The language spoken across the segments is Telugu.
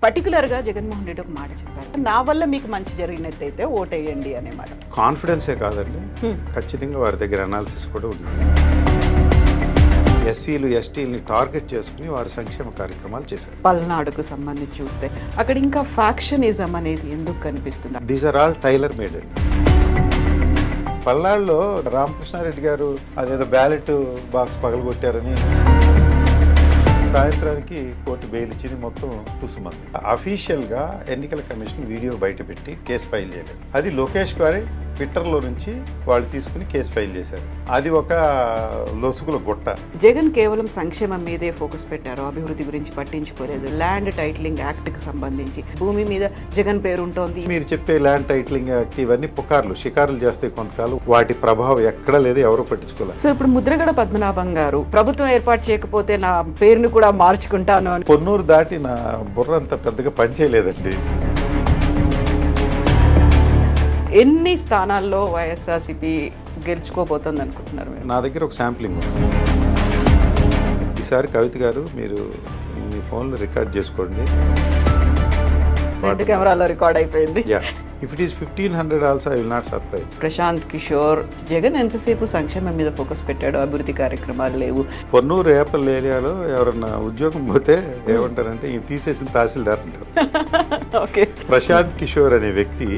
పర్టికులర్గా జగన్మోహన్ రెడ్డి ఒక మాట చెప్పారు, నా వల్ల మీకు మంచి జరిగినట్టయితే ఓటేయండి అనే మాట. కాన్ఫిడెన్సే కాదండి, ఖచ్చితంగా వారి దగ్గర అనాలిసిస్ కూడా ఉంది. ఎస్సీలు ఎస్టీలని టార్గెట్ చేసుకుని వారి సంక్షేమ కార్యక్రమాలు చేశారు. పల్నాడుకు సంబంధించి చూస్తే అక్కడ ఇంకా ఫ్యాక్షనిజం అనేది ఎందుకు కనిపిస్తుంది? These are all tailor made అండి. పల్నాడులో రామకృష్ణారెడ్డి గారు అదేదో బ్యాలెట్ బాక్స్ పగలగొట్టారని సాయంత్రానికి కోర్టు బెయిల్ ఇచ్చింది, మొత్తం కుసుమంది. అఫీషియల్గా ఎన్నికల కమిషన్ వీడియో బయటపెట్టి కేసు ఫైల్ చేయలేదు. అది లోకేష్ గారి ట్విట్టర్లో నుంచి వాళ్ళు తీసుకుని కేసు ఫైల్ చేశారు. అది ఒక లొసుగుల గుట్ట. జగన్ కేవలం సంక్షేమం మీదే ఫోకస్ పెట్టారు, అభివృద్ధి గురించి పట్టించుకోలేదు. ల్యాండ్ టైటిలింగ్ యాక్ట్కి సంబంధించి భూమి మీద జగన్ పేరు ఉంటుంది. మీరు చెప్పే ల్యాండ్ టైటిలింగ్ యాక్ట్ ఇవన్నీ పుకార్లు షికారులు చేస్తే కొంతకాలం వాటి ప్రభావం ఎక్కడా లేదు, ఎవరు పట్టించుకోలేదు. సో ఇప్పుడు ముద్రగడ పద్మనాభం గారు ప్రభుత్వం ఏర్పాటు చేయకపోతే నా పేరును కూడా మార్చుకుంటాను అని. పొన్నూరు దాటి నా బుర్ర అంత పెద్దగా పనిచేయలేదండి. ఎన్ని స్థానాల్లో వైఎస్ఆర్సీపీ గెలుచుకోబోతుంది అనుకుంటున్నారు మీరు? నా దగ్గర ఒక శాంప్లింగ్ ఉంది. ఈసారి కవిత గారు మీరు మీ ఫోన్లో రికార్డ్ చేసుకోండి. కెమెరాలో రికార్డ్ అయిపోయింది. If it is 1500 also I will not surprise. Prashant Kishor, Jagan ఎంతసేపు సంక్షేమం మీద ఫోకస్ పెట్టాడు, అభివృద్ధి కార్యక్రమాలు లేవు. పొన్నూరు ఏపల్ ఏరియాలో ఎవరన్నా ఉద్యోగం పోతే ఏమంటారంటే ఈ తీసేసిన తహసీల్దార్ అంటారు. ఓకే, ప్రశాంత్ కిషోర్ అనే వ్యక్తి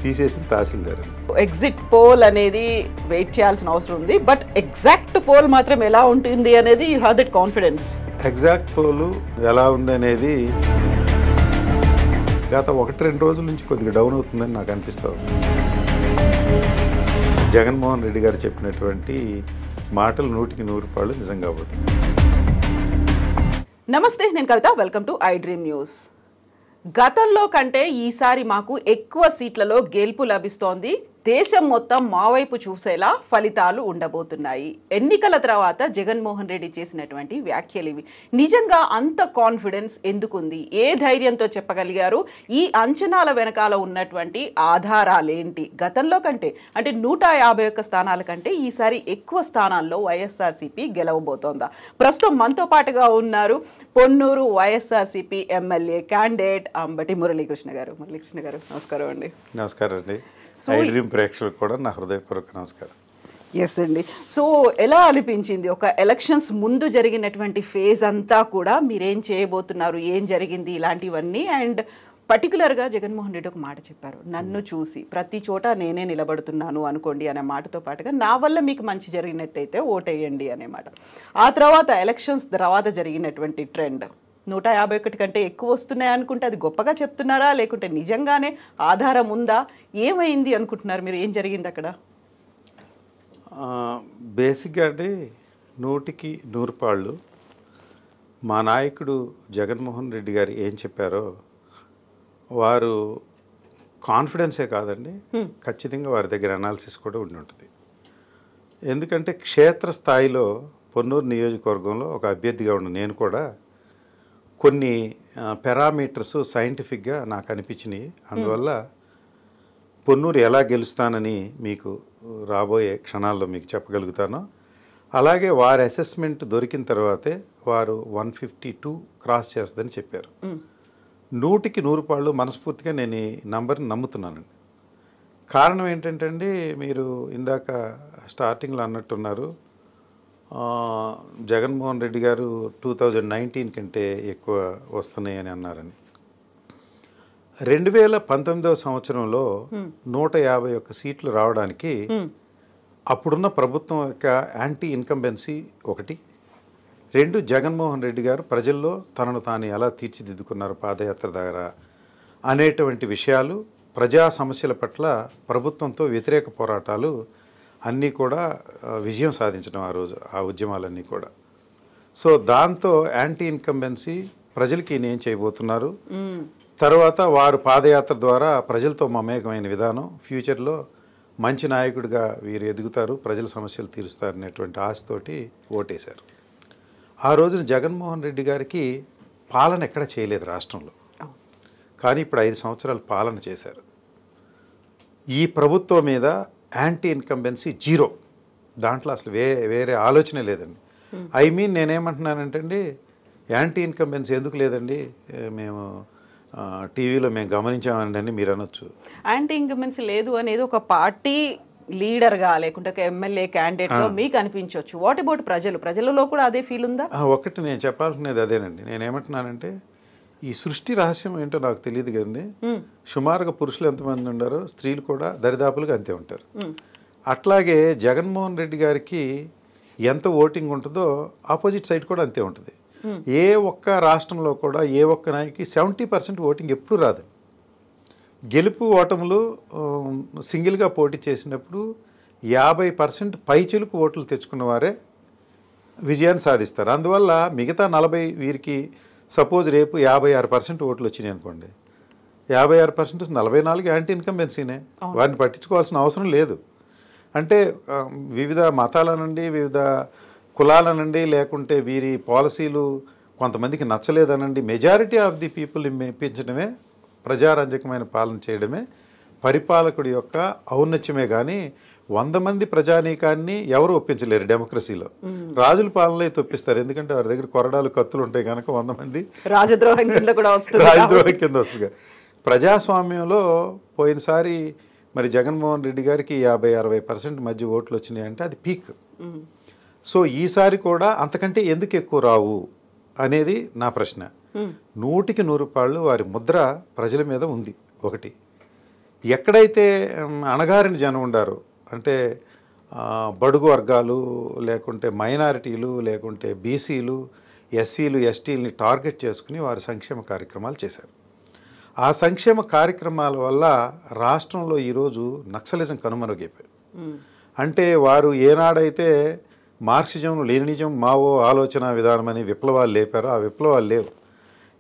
తీసేసిన తహసీల్దార్. ఎగ్జిట్ పోల్ అనేది వెయిట్ చేయాల్సిన అవసరం ఉంది, బట్ ఎగ్జాక్ట్ పోల్ మాత్రం ఎలా ఉంటుంది అనేది you have that confidence. Exact pole ఎలా ఉంది అనేది గత 1-2 రోజుల నుంచి కొద్దిగా డౌన్ అవుతుందని నాకు అనిపిస్తుంది. జగన్మోహన్ రెడ్డి గారు చెప్పినటువంటి మాటలు 100% నిజంగా పోతుంది. నమస్తే, నేను Kavitha. Welcome to I dream news. గతంలో కంటే ఈసారి మాకు ఎక్కువ సీట్లలో గెలుపు లభిస్తోంది. దేశం మొత్తం మా వైపు చూసేలా ఫలితాలు ఉండబోతున్నాయి. ఎన్నికల తర్వాత జగన్మోహన్ రెడ్డి చేసినటువంటి వ్యాఖ్యలు ఇవి. నిజంగా అంత కాన్ఫిడెన్స్ ఎందుకుంది? ఏ ధైర్యంతో చెప్పగలిగారు? ఈ అంచనాల వెనకాల ఉన్నటువంటి ఆధారాలేంటి? గతంలో కంటే అంటే 151 స్థానాల కంటే ఈసారి ఎక్కువ స్థానాల్లో వైఎస్ఆర్సీపీ గెలవబోతోందా? ప్రస్తుతం మనతో పాటుగా ఉన్నారు పొన్నూరు వైఎస్ఆర్సీపీ ఎమ్మెల్యే క్యాండిడేట్ అంబటి మురళీకృష్ణ గారు. మురళీకృష్ణ గారు నమస్కారం అండి. నమస్కారం అండి. ఐ డ్రీమ్ ప్రేక్షకులకు కూడా నా హృదయపూర్వక నమస్కారం. ఎస్ అండి. సో ఎలా అనిపించింది ఒక ఎలక్షన్స్ ముందు జరిగినటువంటి ఫేజ్ అంతా కూడా? మీరేం చేయబోతున్నారు, ఏం జరిగింది, ఇలాంటివన్నీ. అండ్ పర్టికులర్గా జగన్మోహన్ రెడ్డి ఒక మాట చెప్పారు, నన్ను చూసి ప్రతి చోట నేనే నిలబడుతున్నాను అనుకోండి అనే మాటతో పాటుగా నా వల్ల మీకు మంచి జరిగినట్టయితే ఓటేయండి అనే మాట. ఆ తర్వాత ఎలక్షన్స్ తర్వాత జరిగినటువంటి ట్రెండ్ 151 కంటే ఎక్కువ వస్తున్నాయి అనుకుంటే అది గొప్పగా చెప్తున్నారా, లేకుంటే నిజంగానే ఆధారం ఉందా? ఏమైంది అనుకుంటున్నారు మీరు? ఏం జరిగింది అక్కడ? బేసిక్గా అంటే 100% మా నాయకుడు జగన్మోహన్ రెడ్డి గారు ఏం చెప్పారో వారు కాన్ఫిడెన్సే కాదండి, ఖచ్చితంగా వారి దగ్గర అనాలిసిస్ కూడా ఉండి ఉంటుంది. ఎందుకంటే క్షేత్రస్థాయిలో పొన్నూరు నియోజకవర్గంలో ఒక అభ్యర్థిగా ఉన్న నేను కూడా కొన్ని పారామీటర్స్ సైంటిఫిక్గా నాకు అనిపించినాయి. అందువల్ల పొన్నూరు ఎలా గెలుస్తానని మీకు రాబోయే క్షణాల్లో మీకు చెప్పగలుగుతాను. అలాగే వారి అసెస్మెంట్ దొరికిన తర్వాతే వారు 152 క్రాస్ చేస్తుందని చెప్పారు. 100% మనస్ఫూర్తిగా నేను ఈ నంబర్ని నమ్ముతున్నానండి. కారణం ఏంటంటే అండి, మీరు ఇందాక స్టార్టింగ్లో అన్నట్టున్నారు, జగన్మోహన్ రెడ్డి గారు 2019 కంటే ఎక్కువ వస్తున్నాయని అన్నారని. 2019వ సంవత్సరంలో 151 సీట్లు రావడానికి అప్పుడున్న ప్రభుత్వం యొక్క యాంటీ ఇన్కంబెన్సీ ఒకటి, 2 జగన్మోహన్ రెడ్డి గారు ప్రజల్లో తనను తాను ఎలా తీర్చిదిద్దుకున్నారు పాదయాత్ర ద్వారా అనేటువంటి విషయాలు, ప్రజా సమస్యల పట్ల ప్రభుత్వంతో వ్యతిరేక పోరాటాలు అన్నీ కూడా విజయం సాధించడం ఆ రోజు ఆ ఉద్యమాలన్నీ కూడా. సో దాంతో యాంటీ ఇన్కంబెన్సీ ప్రజలకి ఏం చేయబోతున్నారు, తర్వాత వారు పాదయాత్ర ద్వారా ప్రజలతో మమేకమైన విధానం, ఫ్యూచర్లో మంచి నాయకుడిగా వీరు ఎదుగుతారు, ప్రజల సమస్యలు తీరుస్తారు అనేటువంటి ఆశతోటి ఓటేశారు. ఆ రోజున జగన్మోహన్ రెడ్డి గారికి పాలన ఎక్కడ చేయలేదు రాష్ట్రంలో, కానీ ఇప్పుడు 5 సంవత్సరాలు పాలన చేశారు. ఈ ప్రభుత్వం మీద యాంటీ ఇన్కంబెన్సీ 0, దాంట్లో అసలు వేరే ఆలోచనే లేదండి. ఐ మీన్ నేనేమంటున్నానంటే అండి, యాంటీ ఇన్కంబెన్సీ ఎందుకు లేదండి, మేము టీవీలో మేము గమనించామండి అని మీరు అనొచ్చు. యాంటీ ఇన్కంబెన్సీ లేదు అనేది ఒక పార్టీ లీడర్గా లేకుంటే ఒక ఎమ్మెల్యే క్యాండిడేట్గా మీకు అనిపించవచ్చు. వాట్ అబౌట్ ప్రజలలో కూడా అదే ఫీల్ ఉందా? ఒకటి నేను చెప్పాల్సినది అదేనండి. నేను ఏమంటున్నానంటే ఈ సృష్టి రహస్యం ఏంటో నాకు తెలియదు కదండి. సుమారుగా పురుషులు ఎంతమంది ఉండారో స్త్రీలు కూడా దరిదాపులుగా అంతే ఉంటారు. అట్లాగే జగన్మోహన్ రెడ్డి గారికి ఎంత ఓటింగ్ ఉంటుందో ఆపోజిట్ సైడ్ కూడా అంతే ఉంటుంది. ఏ ఒక్క రాష్ట్రంలో కూడా ఏ ఒక్క నాయకుకి 70% ఓటింగ్ ఎప్పుడు రాదు. గెలుపు ఓటములు సింగిల్గా పోటీ చేసినప్పుడు 50% పైచిలుకు ఓట్లు తెచ్చుకున్న వారే విజయాన్ని సాధిస్తారు. అందువల్ల మిగతా 40 వీరికి సపోజ్ రేపు 56% ఓట్లు వచ్చినాయి అనుకోండి, 56% 44 యాంటీ ఇన్కంబెన్సీనే, వారిని పట్టించుకోవాల్సిన అవసరం లేదు. అంటే వివిధ మతాల నుండి వివిధ కులాల నుండి లేకుంటే వీరి పాలసీలు కొంతమందికి నచ్చలేదనండి, మెజారిటీ ఆఫ్ ది పీపుల్ని మెప్పించడమే, ప్రజారంజకమైన పాలన చేయడమే పరిపాలకుడి యొక్క ఔన్నత్యమే. కానీ 100 మంది ప్రజానీకాన్ని ఎవరు ఒప్పించలేరు డెమోక్రసీలో. రాజుల పాలనలో అయితే ఒప్పిస్తారు, ఎందుకంటే వారి దగ్గర కొరడాలు కత్తులు ఉంటాయి కనుక 100 మంది రాజద్రోహం కింద కూడా వస్తుంది. రాజద్రోహం కింద వస్తుంది. ప్రజాస్వామ్యంలో పోయినసారి మరి జగన్మోహన్ రెడ్డి గారికి 50-60% మధ్య ఓట్లు వచ్చినాయి అంటే అది పీక్. సో ఈసారి కూడా అంతకంటే ఎందుకు ఎక్కువ రావు అనేది నా ప్రశ్న. 100కి 100 రూపాయలు వారి ముద్ర ప్రజల మీద ఉంది. ఒకటి, ఎక్కడైతే అణగారిన జనం ఉండారో అంటే బడుగు వర్గాలు లేకుంటే మైనారిటీలు లేకుంటే బీసీలు ఎస్సీలు ఎస్టీలని టార్గెట్ చేసుకుని వారు సంక్షేమ కార్యక్రమాలు చేశారు. ఆ సంక్షేమ కార్యక్రమాల వల్ల రాష్ట్రంలో ఈరోజు నక్సలిజం కనుమరుగైపోయింది. అంటే వారు ఏనాడైతే మార్క్సిజం లెనినిజం మావో ఆలోచన విధానం అని విప్లవాలు లేపారో ఆ విప్లవాలు లేవు.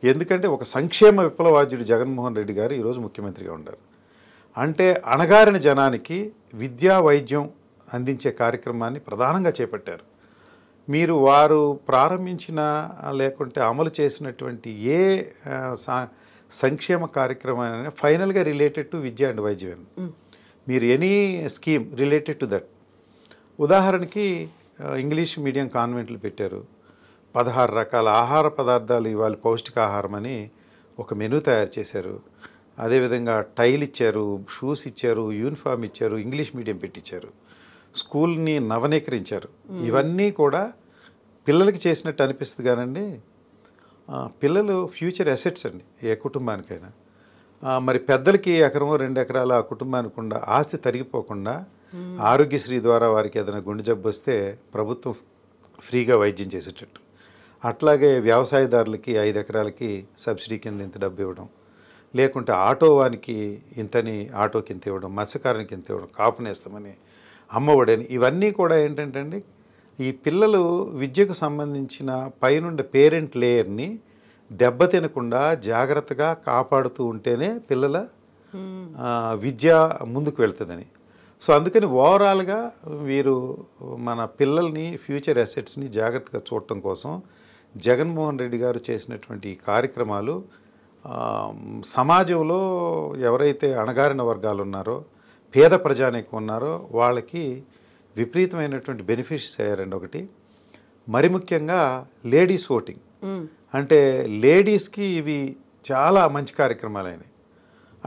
ఎందుకంటే ఒక సంక్షేమ విప్లవాద్యుడు జగన్మోహన్ రెడ్డి గారు ఈరోజు ముఖ్యమంత్రిగా ఉన్నారు. అంటే అణగారిన జనానికి విద్యా వైద్యం అందించే కార్యక్రమాన్ని ప్రధానంగా చేపట్టారు. మీరు వారు ప్రారంభించిన లేకుంటే అమలు చేసినటువంటి ఏ సంక్షేమ కార్యక్రమాన్ని ఫైనల్గా రిలేటెడ్ టు విద్య అండ్ వైద్యం. మీరు any scheme related to that. ఉదాహరణకి ఇంగ్లీష్ మీడియం కాన్వెంట్లు పెట్టారు, 16 రకాల ఆహార పదార్థాలు ఇవాళ పౌష్టికాహారం అని ఒక మెనూ తయారు చేశారు. అదేవిధంగా టైల్ ఇచ్చారు, షూస్ ఇచ్చారు, యూనిఫామ్ ఇచ్చారు, ఇంగ్లీష్ మీడియం పెట్టించారు, స్కూల్ని నవనీకరించారు. ఇవన్నీ కూడా పిల్లలకి చేసినట్టు అనిపిస్తుంది కానండి, పిల్లలు ఫ్యూచర్ అసెట్స్ అండి ఏ కుటుంబానికైనా. మరి పెద్దలకి 1 ఎకరం 2 ఎకరాలు ఆ కుటుంబానికి ఉండా ఆస్తి తరిగిపోకుండా ఆరోగ్యశ్రీ ద్వారా వారికి ఏదైనా గుండె జబ్బు వస్తే ప్రభుత్వం ఫ్రీగా వైద్యం చేసేటట్టు, అట్లాగే వ్యవసాయదారులకి 5 ఎకరాలకి సబ్సిడీ కింద ఇంత డబ్బు ఇవ్వడం, లేకుంటే ఆటో వానికి ఇంతని ఆటోకి ఇంత ఇవ్వడం, మత్స్యకారునికి ఇంత ఇవ్వడం, కాపు నేస్తామని, అమ్మఒడని, ఇవన్నీ కూడా ఏంటంటే అండి ఈ పిల్లలు విద్యకు సంబంధించిన పైనుండి పేరెంట్ లేయర్ని దెబ్బతినకుండా జాగ్రత్తగా కాపాడుతూ ఉంటేనే పిల్లల విద్య ముందుకు వెళ్తుందని. సో అందుకని ఓవరాల్గా వీరు మన పిల్లల్ని ఫ్యూచర్ అసెట్స్ని జాగ్రత్తగా చూడటం కోసం జగన్మోహన్ రెడ్డి గారు చేసినటువంటి ఈ కార్యక్రమాలు సమాజంలో ఎవరైతే అణగారిన వర్గాలు ఉన్నారో పేద ప్రజానీకం ఉన్నారో వాళ్ళకి విపరీతమైనటువంటి బెనిఫిట్స్ అయ్యారండి. ఒకటి, మరి ముఖ్యంగా లేడీస్ ఓటింగ్, అంటే లేడీస్కి ఇవి చాలా మంచి కార్యక్రమాలు అయినాయి.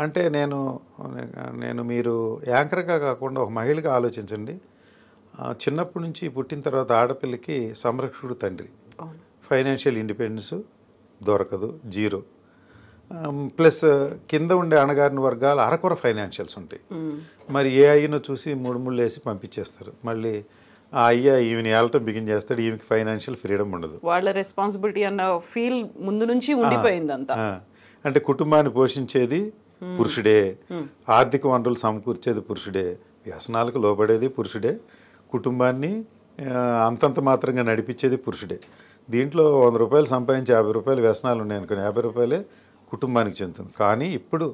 అంటే నేను మీరు యాంకర్గా కాకుండా ఒక మహిళగా ఆలోచించండి. చిన్నప్పటి నుంచి పుట్టిన తర్వాత ఆడపిల్లకి సంరక్షకుడు తండ్రి, ఫైనాన్షియల్ ఇండిపెండెన్స్ దొరకదు, జీరో. ప్లస్ కింద ఉండే అణగారిన వర్గాలు అరకొర ఫైనాన్షియల్స్ ఉంటాయి. మరి ఏ అయ్యనో చూసి 3 వేసి పంపించేస్తారు. మళ్ళీ ఆ అయ్య ఈమెను ఏళ్ళటం బిగిన్ చేస్తాడు, ఈమెకి ఫైనాన్షియల్ ఫ్రీడమ్ ఉండదు. వాళ్ళ రెస్పాన్సిబిలిటీ అన్న ఫీల్ ముందు నుంచి ఉండిపోయిందంతా. అంటే కుటుంబాన్ని పోషించేది పురుషుడే, ఆర్థిక వనరులు సమకూర్చేది పురుషుడే, వ్యసనాలకు లోబడేది పురుషుడే, కుటుంబాన్ని అంతంత మాత్రంగా నడిపించేది పురుషుడే. దీంట్లో 100 రూపాయలు సంపాదించి 50 రూపాయలు వ్యసనాలు ఉన్నాయి అనుకోండి, 50 రూపాయలే కుటుంబానికి చెందుతుంది. కానీ ఇప్పుడు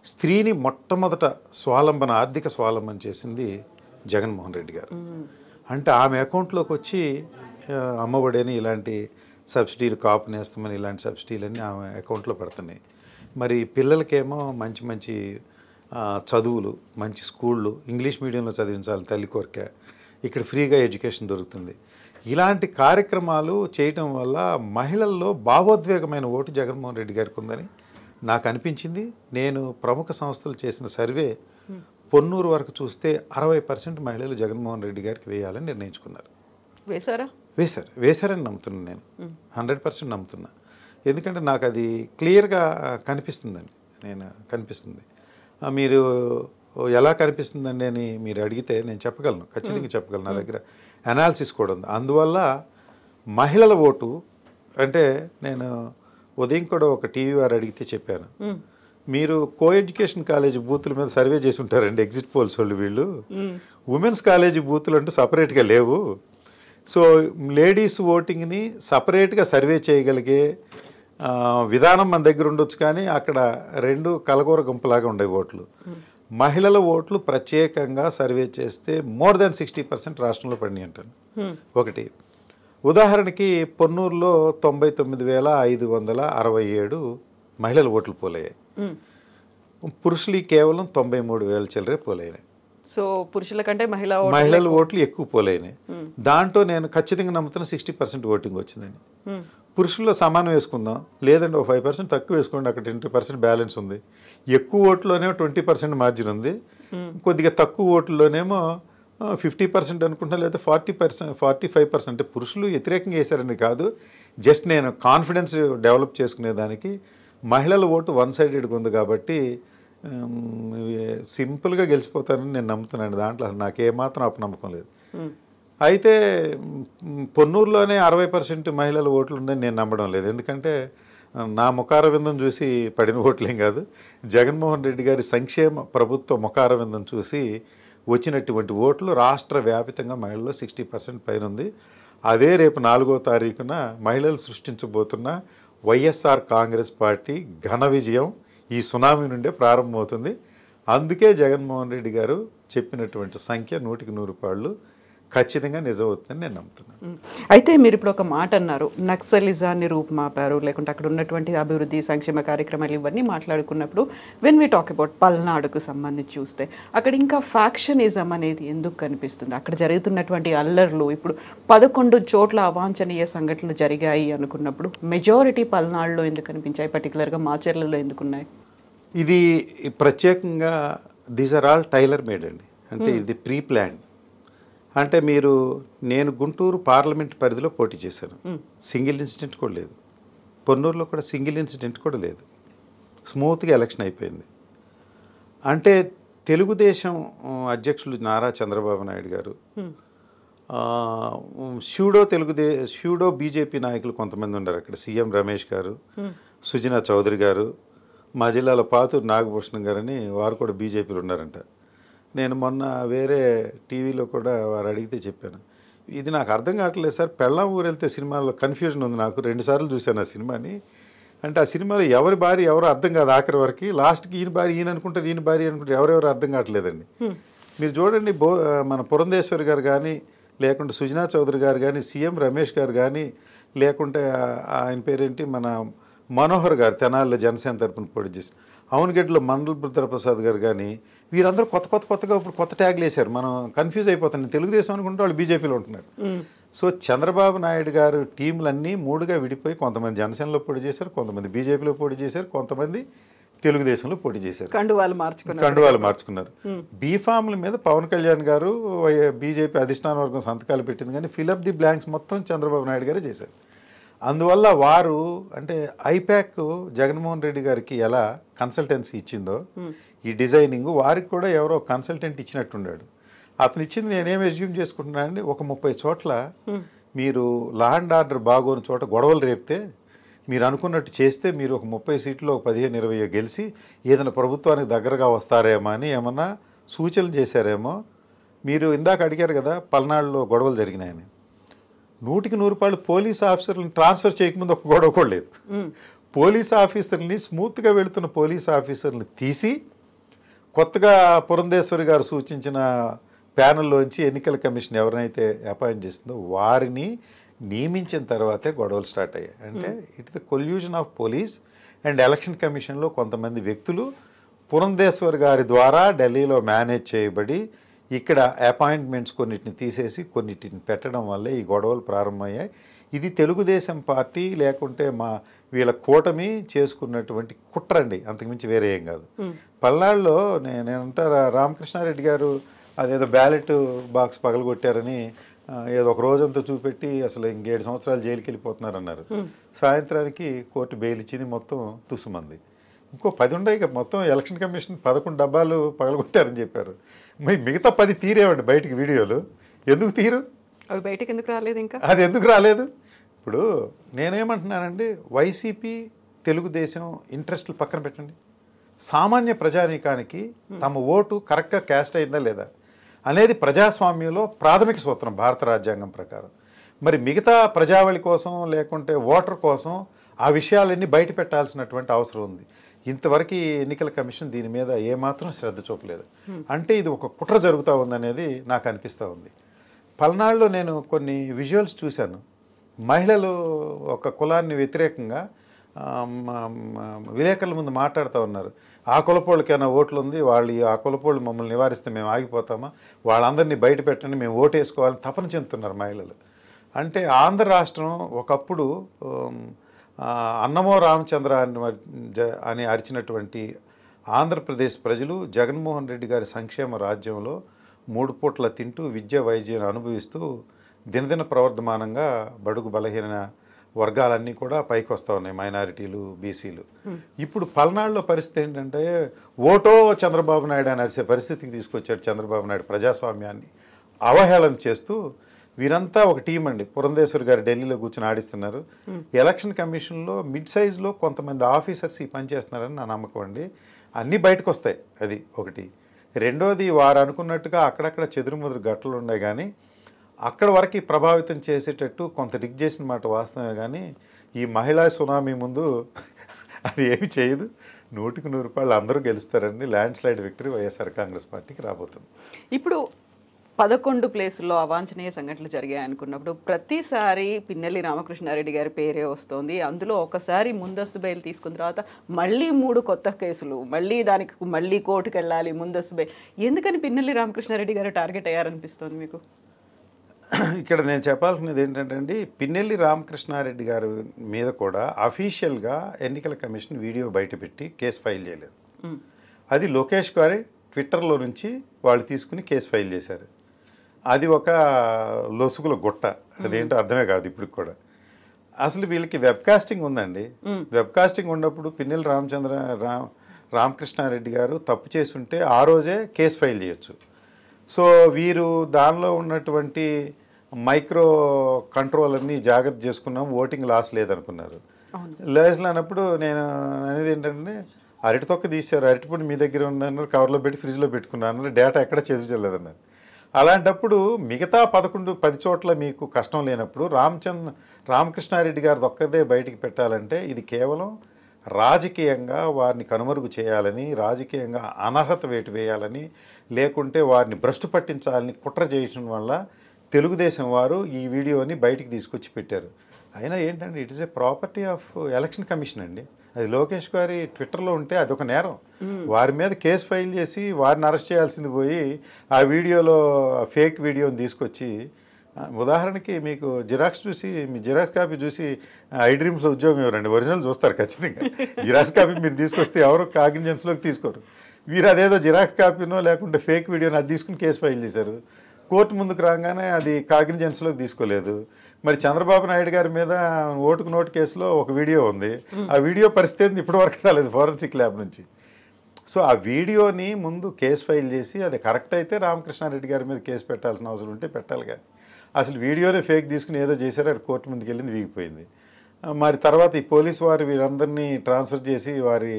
స్త్రీని మొట్టమొదట స్వాలంబన, ఆర్థిక స్వాలంబన చేసింది జగన్మోహన్ రెడ్డి గారు. అంటే ఆమె అకౌంట్లోకి వచ్చి అమ్మఒడని ఇలాంటి సబ్సిడీలు, కాపు నేస్తామని ఇలాంటి సబ్సిడీలన్నీ ఆమె అకౌంట్లో పెడుతున్నాయి. మరి పిల్లలకేమో మంచి మంచి చదువులు, మంచి స్కూళ్ళు, ఇంగ్లీష్ మీడియంలో చదివించాలి తల్లి కోరిక, ఇక్కడ ఫ్రీగా ఎడ్యుకేషన్ దొరుకుతుంది. ఇలాంటి కార్యక్రమాలు చేయటం వల్ల మహిళల్లో భావోద్వేగమైన ఓటు జగన్మోహన్ రెడ్డి గారికి ఉందని నాకు అనిపించింది. నేను ప్రముఖ సంస్థలు చేసిన సర్వే పొన్నూరు వరకు చూస్తే 60% మహిళలు జగన్మోహన్ రెడ్డి గారికి వేయాలని నిర్ణయించుకున్నారు. వేశారని నమ్ముతున్నాను. నేను 100% నమ్ముతున్నా. ఎందుకంటే నాకు అది క్లియర్గా కనిపిస్తుందండి. కనిపిస్తుంది. మీరు ఎలా కనిపిస్తుందండి అని మీరు అడిగితే నేను చెప్పగలను, ఖచ్చితంగా చెప్పగలను. నా దగ్గర అనాలిసిస్ కూడా ఉంది. అందువల్ల మహిళల ఓటు అంటే నేను ఉదయం కూడా ఒక టీవీ వారు అడిగితే చెప్పాను, మీరు కో ఎడ్యుకేషన్ కాలేజీ బూతుల మీద సర్వే చేసి ఉంటారండి ఎగ్జిట్ పోల్స్ వాళ్ళు. వీళ్ళు ఉమెన్స్ కాలేజీ బూతులు అంటూ సపరేట్గా లేవు. సో లేడీస్ ఓటింగ్ని సపరేట్గా సర్వే చేయగలిగే విధానం మన దగ్గర ఉండొచ్చు, కానీ అక్కడ రెండు కలగూర గుంపులాగా ఉండే ఓట్లు. మహిళల ఓట్లు ప్రత్యేకంగా సర్వే చేస్తే మోర్ దాన్ 60% రాష్ట్రంలో పడినాయి అంటాను. ఒకటి ఉదాహరణకి పొన్నూరులో 99,567 మహిళల ఓట్లు పోలయ్యాయి. పురుషులు కేవలం 93,000 చిల్లరే పోలయ్యాయి. సో పురుషుల కంటే మహిళల ఓట్లు ఎక్కువ పోలైనాయి. దాంట్లో నేను ఖచ్చితంగా నమ్ముతున్న 60% ఓటింగ్ వచ్చిందని. పురుషుల్లో సమానం వేసుకుందాం, లేదండి ఒక 5% తక్కువ వేసుకోండి, అక్కడ 20% బ్యాలెన్స్ ఉంది. ఎక్కువ ఓట్లోనేమో 20% మార్జిన్ ఉంది, కొద్దిగా తక్కువ ఓట్లలోనేమో 50% అనుకుంటా, లేదా 40%, 45%. అంటే పురుషులు వ్యతిరేకంగా వేశారని కాదు, జస్ట్ నేను కాన్ఫిడెన్స్ డెవలప్ చేసుకునేదానికి. మహిళల ఓటు వన్ సైడెడ్గా ఉంది కాబట్టి సింపుల్గా గెలిచిపోతానని నేను నమ్ముతున్నాను. దాంట్లో నాకేమాత్రం అపనమ్మకం లేదు. అయితే పొన్నూరులోనే 60% మహిళల ఓట్లు ఉందని నేను నమ్మడం లేదు. ఎందుకంటే నా ముఖారవిందం చూసి పడిన ఓట్లేం కాదు, జగన్మోహన్ రెడ్డి గారి సంక్షేమ ప్రభుత్వ ముఖారవిందం చూసి వచ్చినటువంటి ఓట్లు రాష్ట్ర వ్యాపితంగా మహిళల్లో 60% పైన ఉంది. అదే రేపు 4వ తారీఖున మహిళలు సృష్టించబోతున్న వైఎస్ఆర్ కాంగ్రెస్ పార్టీ ఘన విజయం ఈ సునామీ నుండే ప్రారంభమవుతుంది. అందుకే జగన్మోహన్ రెడ్డి గారు చెప్పినటువంటి సంఖ్య 100కి 100 ఖచ్చితంగా నిజమవుతుందని నేను నమ్ముతున్నాను. అయితే మీరు ఇప్పుడు ఒక మాట అన్నారు, నక్సలిజాన్ని రూపుమాపారు, లేకుంటే అక్కడ ఉన్నటువంటి అభివృద్ధి సంక్షేమ కార్యక్రమాలు ఇవన్నీ మాట్లాడుకున్నప్పుడు వెన్ వి టాక్ అబౌట్ పల్నాడుకు సంబంధించి చూస్తే అక్కడ ఇంకా ఫ్యాక్షనిజం అనేది ఎందుకు కనిపిస్తుంది? అక్కడ జరుగుతున్నటువంటి అల్లర్లు, ఇప్పుడు 11 చోట్ల అవాంఛనీయ సంఘటనలు జరిగాయి అనుకున్నప్పుడు మెజారిటీ పల్నాడులో ఎందుకు కనిపించాయి, పర్టికులర్గా మాచర్లలో ఎందుకున్నాయి? ఇది ప్రత్యేకంగా these are all tailor made అండి. అంటే ఇది ప్రీ ప్లాన్. అంటే నేను గుంటూరు పార్లమెంట్ పరిధిలో పోటీ చేశాను, సింగిల్ ఇన్సిడెంట్ కూడా లేదు. పొన్నూరులో కూడా సింగిల్ ఇన్సిడెంట్ కూడా లేదు. స్మూత్గా ఎలక్షన్ అయిపోయింది. అంటే తెలుగుదేశం అధ్యక్షులు నారా చంద్రబాబు నాయుడు గారు, షూడో బీజేపీ నాయకులు కొంతమంది ఉన్నారు అక్కడ. సీఎం రమేష్ గారు, సుజనా చౌదరి గారు, మా జిల్లాలో పాతూరు నాగభూషణం గారని వారు కూడా బీజేపీలో ఉన్నారంట. నేను మొన్న వేరే టీవీలో కూడా వారు అడిగితే చెప్పాను, ఇది నాకు అర్థం కావట్లేదు సార్, పెళ్ళాం ఊరు వెళ్తే సినిమాలో కన్ఫ్యూజన్ ఉంది నాకు, 2 సార్లు చూశాను ఆ సినిమాని. అంటే ఆ సినిమాలో ఎవరి భార్య ఎవరో అర్థం కాదు ఆఖరి వరకు, లాస్ట్కి ఈయన భార్య ఈయన అనుకుంటారు, ఈయన భార్య అనుకుంటారు, ఎవరెవరు అర్థం కావట్లేదండి. మీరు చూడండి, మన పురంధేశ్వరి గారు కానీ, లేకుంటే సుజనా చౌదరి గారు కానీ, సీఎం రమేష్ గారు కానీ, లేకుంటే ఆయన పేరేంటి మన మనోహర్ గారు తెనాలిలో జనసేన తరపున పోటీ చేసి, అవునగడ్డలో మండల రుద్రప్రసాద్ గారు కానీ, వీరందరూ కొత్తగా ఇప్పుడు కొత్త ట్యాగ్లు వేశారు. మనం కన్ఫ్యూజ్ అయిపోతాం. తెలుగుదేశం అనుకుంటే వాళ్ళు బీజేపీలో ఉంటున్నారు. సో చంద్రబాబు నాయుడు గారు టీంలన్నీ 3గా విడిపోయి కొంతమంది జనసేనలో పోటీ చేశారు, కొంతమంది బీజేపీలో పోటీ చేశారు, కొంతమంది తెలుగుదేశంలో పోటీ చేశారు. కండువాలు మార్చుకున్నారు. బీఫామ్ల మీద పవన్ కళ్యాణ్ గారు బీజేపీ అధిష్టాన వర్గం సంతకాలు పెట్టింది, కానీ ఫిలప్ ది బ్లాంక్స్ మొత్తం చంద్రబాబు నాయుడు గారే చేశారు. అందువల్ల వారు అంటే ఐపాక్ జగన్మోహన్ రెడ్డి గారికి ఎలా కన్సల్టెన్సీ ఇచ్చిందో ఈ డిజైనింగ్, వారికి కూడా ఎవరో కన్సల్టెంట్ ఇచ్చినట్టున్నాడు. అతను ఇచ్చింది నేనేం అజ్యూమ్ చేసుకుంటున్నానండి, ఒక 30 చోట్ల మీరు లా అండ్ ఆర్డర్ బాగోని చోట గొడవలు రేపితే, మీరు అనుకున్నట్టు చేస్తే మీరు ఒక 30 సీట్లు 15-20 గెలిచి ఏదైనా ప్రభుత్వానికి దగ్గరగా వస్తారేమో అని ఏమన్నా సూచనలు చేశారేమో. మీరు ఇందాక అడిగారు కదా పల్నాడులో గొడవలు జరిగినాయని, 100కి 100 పోలీస్ ఆఫీసర్లను ట్రాన్స్ఫర్ చేయకముందు ఒక గొడవ కూడా లేదు. పోలీస్ ఆఫీసర్ని స్మూత్గా వెళుతున్న పోలీస్ ఆఫీసర్ని తీసి కొత్తగా పురంధేశ్వరి గారు సూచించిన ప్యానెల్లోంచి ఎన్నికల కమిషన్ ఎవరినైతే అపాయింట్ చేస్తుందో వారిని నియమించిన తర్వాతే గొడవలు స్టార్ట్ అయ్యాయి. అంటే it the collusion of police and election కమిషన్లో కొంతమంది వ్యక్తులు పురంధేశ్వరి గారి ద్వారా ఢిల్లీలో మేనేజ్ చేయబడి ఇక్కడ అపాయింట్మెంట్స్ కొన్నిటిని తీసేసి కొన్నిటిని పెట్టడం వల్లే ఈ గొడవలు ప్రారంభమయ్యాయి. ఇది తెలుగుదేశం పార్టీ లేకుంటే వీళ్ళ కూటమి చేసుకున్నటువంటి కుట్రండి, అంతకుమించి వేరే ఏం కాదు. పల్నాడులో నేనంటారా రామకృష్ణారెడ్డి గారు అదేదో బ్యాలెట్ బాక్స్ పగలగొట్టారని ఏదో ఒక రోజంతా చూపెట్టి అసలు 7 సంవత్సరాలు జైలుకి వెళ్ళిపోతున్నారన్నారు. సాయంత్రానికి కోర్టు బెయిల్ ఇచ్చింది, మొత్తం తుసుమంది. ఇంకో 10 ఉన్నాయి, మొత్తం ఎలక్షన్ కమిషన్ 11 డబ్బాలు పగలగొట్టారని చెప్పారు. మిగతా 10 తీరేవండి బయటికి వీడియోలు. ఎందుకు తీరు? అవి బయటకు ఎందుకు రాలేదు? ఇంకా అది ఎందుకు రాలేదు? ఇప్పుడు నేనేమంటున్నానండి, వైసీపీ తెలుగుదేశం ఇంట్రెస్ట్లు పక్కన పెట్టండి, సామాన్య ప్రజానీకానికి తమ ఓటు కరెక్ట్గా క్యాస్ట్ అయిందా లేదా అనేది ప్రజాస్వామ్యంలో ప్రాథమిక సూత్రం భారత రాజ్యాంగం ప్రకారం. మరి మిగతా ప్రజావళి కోసం లేకుంటే ఓటర్ కోసం ఆ విషయాలన్నీ బయట పెట్టాల్సినటువంటి అవసరం ఉంది. ఇంతవరకు ఎన్నికల కమిషన్ దీని మీద ఏమాత్రం శ్రద్ధ చూపలేదు. అంటే ఇది ఒక కుట్ర జరుగుతూ ఉందనేది నాకు అనిపిస్తూ ఉంది. పల్నాడులో నేను కొన్ని విజువల్స్ చూశాను. మహిళలు ఒక కులాన్ని వ్యతిరేకంగా విలేకరుల ముందు మాట్లాడుతూ ఉన్నారు. ఆ కులపోళ్ళకైనా ఓట్లు ఉంది, ఆ కులపోళ్ళు మమ్మల్ని నివారిస్తే మేము ఆగిపోతామా, వాళ్ళందరినీ బయట పెట్టండి, మేము ఓటు వేసుకోవాలని తపన చెందుతున్నారు మహిళలు. అంటే ఆంధ్ర రాష్ట్రం ఒకప్పుడు అన్నమో రామచంద్ర అని అరిచినటువంటి ఆంధ్రప్రదేశ్ ప్రజలు జగన్మోహన్ రెడ్డి గారి సంక్షేమ రాజ్యంలో 3 పూట్ల తింటూ విద్య వైద్యాన్ని అనుభవిస్తూ దినదిన ప్రవర్ధమానంగా బడుగు బలహీన వర్గాలన్నీ కూడా పైకి వస్తూ ఉన్నాయి, మైనారిటీలు, బీసీలు. ఇప్పుడు పల్నాడులో పరిస్థితి ఏంటంటే ఓటో చంద్రబాబు నాయుడు అని అరిసే పరిస్థితికి తీసుకొచ్చాడు చంద్రబాబు నాయుడు. ప్రజాస్వామ్యాన్ని అవహేళన చేస్తూ వీరంతా ఒక టీం అండి. పురంధేశ్వరి గారు ఢిల్లీలో కూర్చొని ఆడిస్తున్నారు. ఎలక్షన్ కమిషన్లో మిడ్ సైజ్లో కొంతమంది ఆఫీసర్స్ ఈ పని చేస్తున్నారని నా నమ్మకం అండి. అన్నీ బయటకు వస్తాయి, అది ఒకటి. రెండోది, వారు అనుకున్నట్టుగా అక్కడక్కడ చెదురుముదురు గట్టలు ఉన్నాయి, కానీ అక్కడ వరకు ప్రభావితం చేసేటట్టు కొంత రిగ్ చేసిన మాట వాస్తవమే. కానీ ఈ మహిళా సునామీ ముందు అది ఏమి చేయదు. 100కి 100 రూపాయలు అందరూ గెలుస్తారండి. Landslide victory YSR Congress పార్టీకి రాబోతుంది. ఇప్పుడు 11 ప్లేసుల్లో అవాంఛనీయ సంఘటనలు జరిగాయి అనుకున్నప్పుడు ప్రతిసారి పిన్నెల్లి రామకృష్ణారెడ్డి గారి పేరే వస్తుంది. అందులో ఒకసారి ముందస్తు బెయిల్ తీసుకున్న తర్వాత మళ్ళీ 3 కొత్త కేసులు, మళ్ళీ కోర్టుకు వెళ్ళాలి, ముందస్తు బెయిల్. ఎందుకని పిన్నెల్లి రామకృష్ణారెడ్డి గారు టార్గెట్ అయ్యారనిపిస్తుంది మీకు? ఇక్కడ నేను చెప్పాల్సినది ఏంటంటే అండి, పిన్నెల్లి రామకృష్ణారెడ్డి గారి మీద కూడా అఫీషియల్గా ఎన్నికల కమిషన్ వీడియో బయటపెట్టి కేసు ఫైల్ చేయలేదు. అది లోకేష్ గారి ట్విట్టర్లో నుంచి వాళ్ళు తీసుకుని కేసు ఫైల్ చేశారు. అది ఒక లొసుగుల గుట్ట, అదేంటో అర్థమే కాదు ఇప్పుడు కూడా. అసలు వీళ్ళకి వెబ్కాస్టింగ్ ఉందండి. వెబ్కాస్టింగ్ ఉన్నప్పుడు పిన్నెల్లి రామకృష్ణారెడ్డి గారు తప్పు చేసుంటే ఆ రోజే కేసు ఫైల్ చేయొచ్చు. సో వీరు దానిలో ఉన్నటువంటి మైక్రో కంట్రోల్ అన్నీ జాగ్రత్త చేసుకున్నాం, ఓటింగ్ లాస్ లేదనుకున్నారు. లాస్ లేనప్పుడు నేను అనేది ఏంటంటే, అరటి తొక్క తీశారు, అరటిపొడి మీ దగ్గర ఉందన్నారు, కవర్లో పెట్టి ఫ్రిడ్జ్లో పెట్టుకున్నారు, డేటా ఎక్కడ చెదిరించలేదన్నారు. అలాంటప్పుడు మిగతా 10 చోట్ల మీకు కష్టం లేనప్పుడు రామకృష్ణారెడ్డి గారిది ఒక్కదే బయటికి పెట్టాలంటే ఇది కేవలం రాజకీయంగా వారిని కనుమరుగు చేయాలని, రాజకీయంగా అనర్హత వేటు వేయాలని, లేకుంటే వారిని భ్రష్టు పట్టించాలని కుట్ర చేయడం వల్ల తెలుగుదేశం వారు ఈ వీడియోని బయటికి తీసుకొచ్చి పెట్టారు. అయినా ఏంటంటే it is a property of election commission అండి. అది లోకేష్ గారి ట్విట్టర్లో ఉంటే అదొక నేరం. వారి మీద కేసు ఫైల్ చేసి వారిని అరెస్ట్ చేయాల్సింది పోయి ఆ వీడియోలో ఫేక్ వీడియోని తీసుకొచ్చి, ఉదాహరణకి మీకు మీ జిరాక్స్ కాపీ చూసి ఐడ్రీమ్స్ ఉద్యోగం ఎవరండి, ఒరిజినల్ చూస్తారు ఖచ్చితంగా. జిరాక్స్ కాపీ మీరు తీసుకొస్తే ఎవరు కాగ్నిజెన్స్లోకి తీసుకోరు. వీరు అదేదో జిరాక్స్ కాపీనో లేకుంటే ఫేక్ వీడియోని అది తీసుకుని కేసు ఫైల్ చేశారు. కోర్టు ముందుకు రాగానే అది కాగ్నిజెన్స్లోకి తీసుకోలేదు. మరి చంద్రబాబు నాయుడు గారి మీద ఓటుకు నోటు కేసులో ఒక వీడియో ఉంది. ఆ వీడియో పరిస్థితి ఇప్పటివరకు రాలేదు ఫోరెన్సిక్ ల్యాబ్ నుంచి. సో ఆ వీడియోని ముందు కేసు ఫైల్ చేసి అది కరెక్ట్ అయితే రామకృష్ణారెడ్డి గారి మీద కేసు పెట్టాల్సిన అవసరం ఉంటే పెట్టాలి. కానీ అసలు వీడియోనే ఫేక్ తీసుకుని ఏదో చేశారో అది కోర్టు ముందుకు వెళ్ళింది, వీగిపోయింది. మరి తర్వాత ఈ పోలీసు వారు వీరందరినీ ట్రాన్స్ఫర్ చేసి వారి